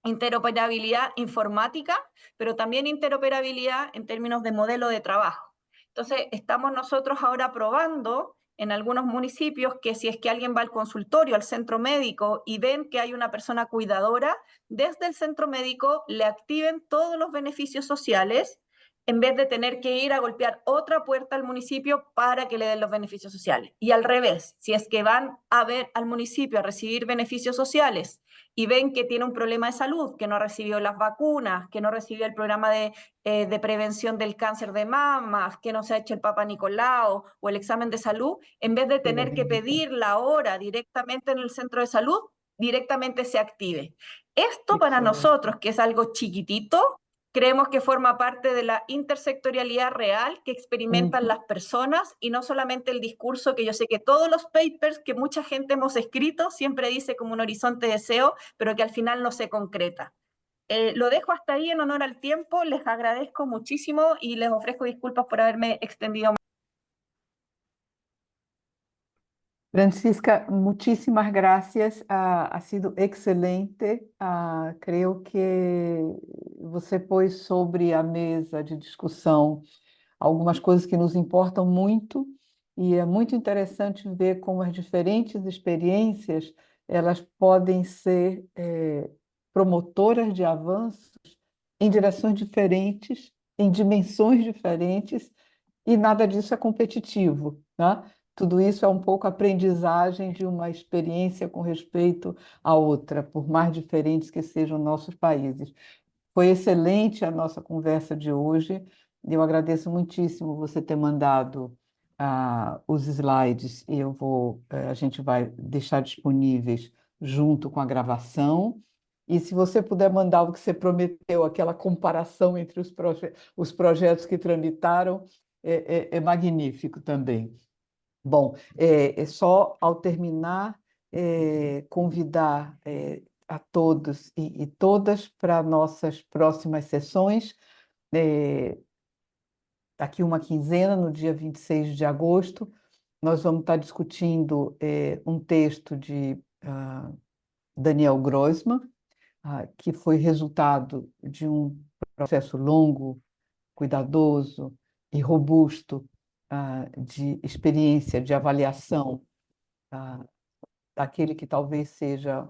Interoperabilidad informática, pero también interoperabilidad en términos de modelo de trabajo. Entonces, estamos nosotros ahora probando en algunos municipios que si es que alguien va al consultorio, al centro médico y ven que hay una persona cuidadora, desde el centro médico le activen todos los beneficios sociales en vez de tener que ir a golpear otra puerta al municipio para que le den los beneficios sociales. Y al revés, si es que van a ver al municipio a recibir beneficios sociales y ven que tiene un problema de salud, que no recibió las vacunas, que no recibió el programa de prevención del cáncer de mama, que no se ha hecho el Papa Nicolau o el examen de salud, en vez de tener que pedir la hora directamente en el centro de salud, directamente se active. Esto para nosotros, que es algo chiquitito, creemos que forma parte de la intersectorialidad real que experimentan las personas y no solamente el discurso que yo sé que todos los papers que mucha gente hemos escrito siempre dice como un horizonte de deseo, pero que al final no se concreta. Lo dejo hasta ahí en honor al tiempo, les agradezco muchísimo y les ofrezco disculpas por haberme extendido más. Francisca, muchísimas gracias. Ha sido excelente. Creio que você pôs sobre a mesa de discussão algumas coisas que nos importam muito, e é muito interessante ver como as diferentes experiências elas podem ser promotoras de avanços em direções diferentes, em dimensões diferentes, e nada disso é competitivo, né? Tudo isso é um pouco aprendizagem de uma experiência com respeito à outra, por mais diferentes que sejam nossos países. Foi excelente a nossa conversa de hoje. Eu agradeço muitíssimo você ter mandado os slides e a gente vai deixar disponíveis junto com a gravação. E se você puder mandar o que você prometeu, aquela comparação entre os projetos que tramitaram, é magnífico também. Bom, só ao terminar, convidar a todos e todas para nossas próximas sessões, daqui uma quinzena, no dia 26 de agosto, nós vamos estar discutindo um texto de Daniel Grossman, que foi resultado de um processo longo, cuidadoso e robusto de experiência, de avaliação daquele que talvez seja,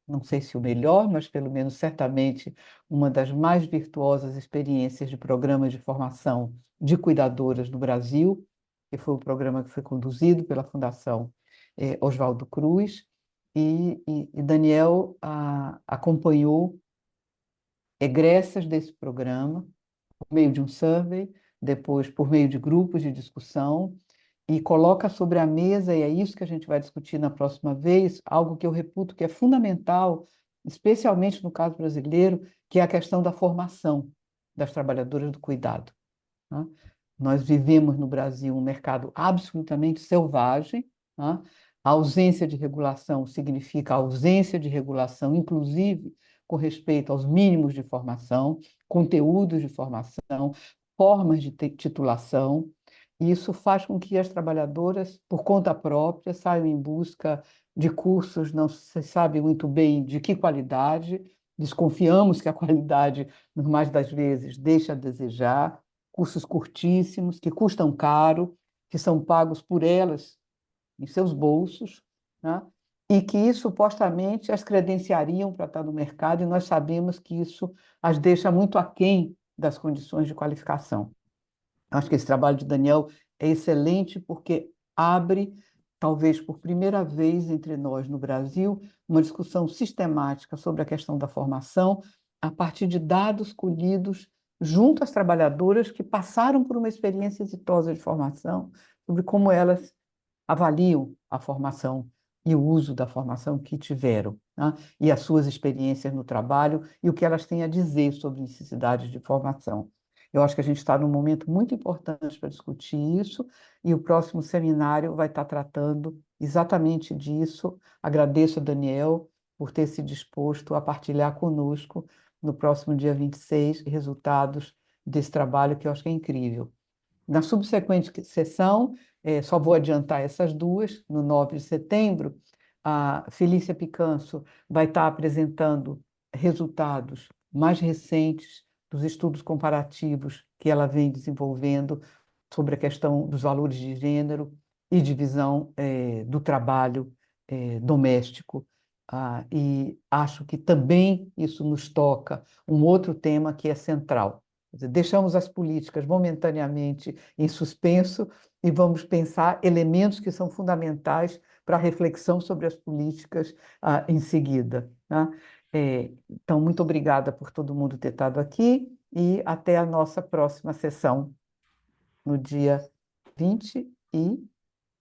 não sei se o melhor, mas pelo menos certamente uma das mais virtuosas experiências de programas de formação de cuidadoras no Brasil, que foi o programa que foi conduzido pela Fundação Oswaldo Cruz, e Daniel acompanhou egressas desse programa por meio de um survey, depois por meio de grupos de discussão, e coloca sobre a mesa, e é isso que a gente vai discutir na próxima vez, algo que eu reputo que é fundamental, especialmente no caso brasileiro, que é a questão da formação das trabalhadoras do cuidado, né? Nós vivemos no Brasil um mercado absolutamente selvagem, né? A ausência de regulação significa a ausência de regulação, inclusive com respeito aos mínimos de formação, conteúdos de formação, formas de titulação. E isso faz com que as trabalhadoras, por conta própria, saiam em busca de cursos, não se sabe muito bem de que qualidade, desconfiamos que a qualidade, no mais das vezes, deixa a desejar, cursos curtíssimos, que custam caro, que são pagos por elas em seus bolsos, né? E que supostamente as credenciariam para estar no mercado, e nós sabemos que isso as deixa muito aquém das condições de qualificação. Acho que esse trabalho de Daniel é excelente porque abre, talvez por primeira vez entre nós no Brasil, uma discussão sistemática sobre a questão da formação a partir de dados colhidos junto às trabalhadoras que passaram por uma experiência exitosa de formação, sobre como elas avaliam a formação e o uso da formação que tiveram, né? E as suas experiências no trabalho e o que elas têm a dizer sobre necessidades de formação. Eu acho que a gente está num momento muito importante para discutir isso, e o próximo seminário vai estar tratando exatamente disso. Agradeço a Daniel por ter se disposto a partilhar conosco, no próximo dia 26, resultados desse trabalho que eu acho que é incrível. Na subsequente sessão, só vou adiantar essas duas, no 9 de setembro, a Felícia Picanso vai estar apresentando resultados mais recentes dos estudos comparativos que ela vem desenvolvendo sobre a questão dos valores de gênero e divisão do trabalho doméstico. E acho que também isso nos toca um outro tema que é central. Quer dizer, deixamos as políticas momentaneamente em suspenso e vamos pensar elementos que são fundamentais para a reflexão sobre as políticas em seguida, né? Então, muito obrigada por todo mundo ter estado aqui e até a nossa próxima sessão, no dia 20 e,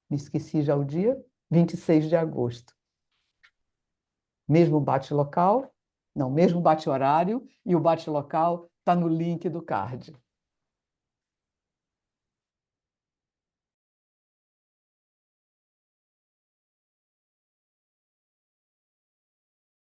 me esqueci já o dia, 26 de agosto. Mesmo bate-local, não, mesmo bate-horário, e o bate-local está no link do card.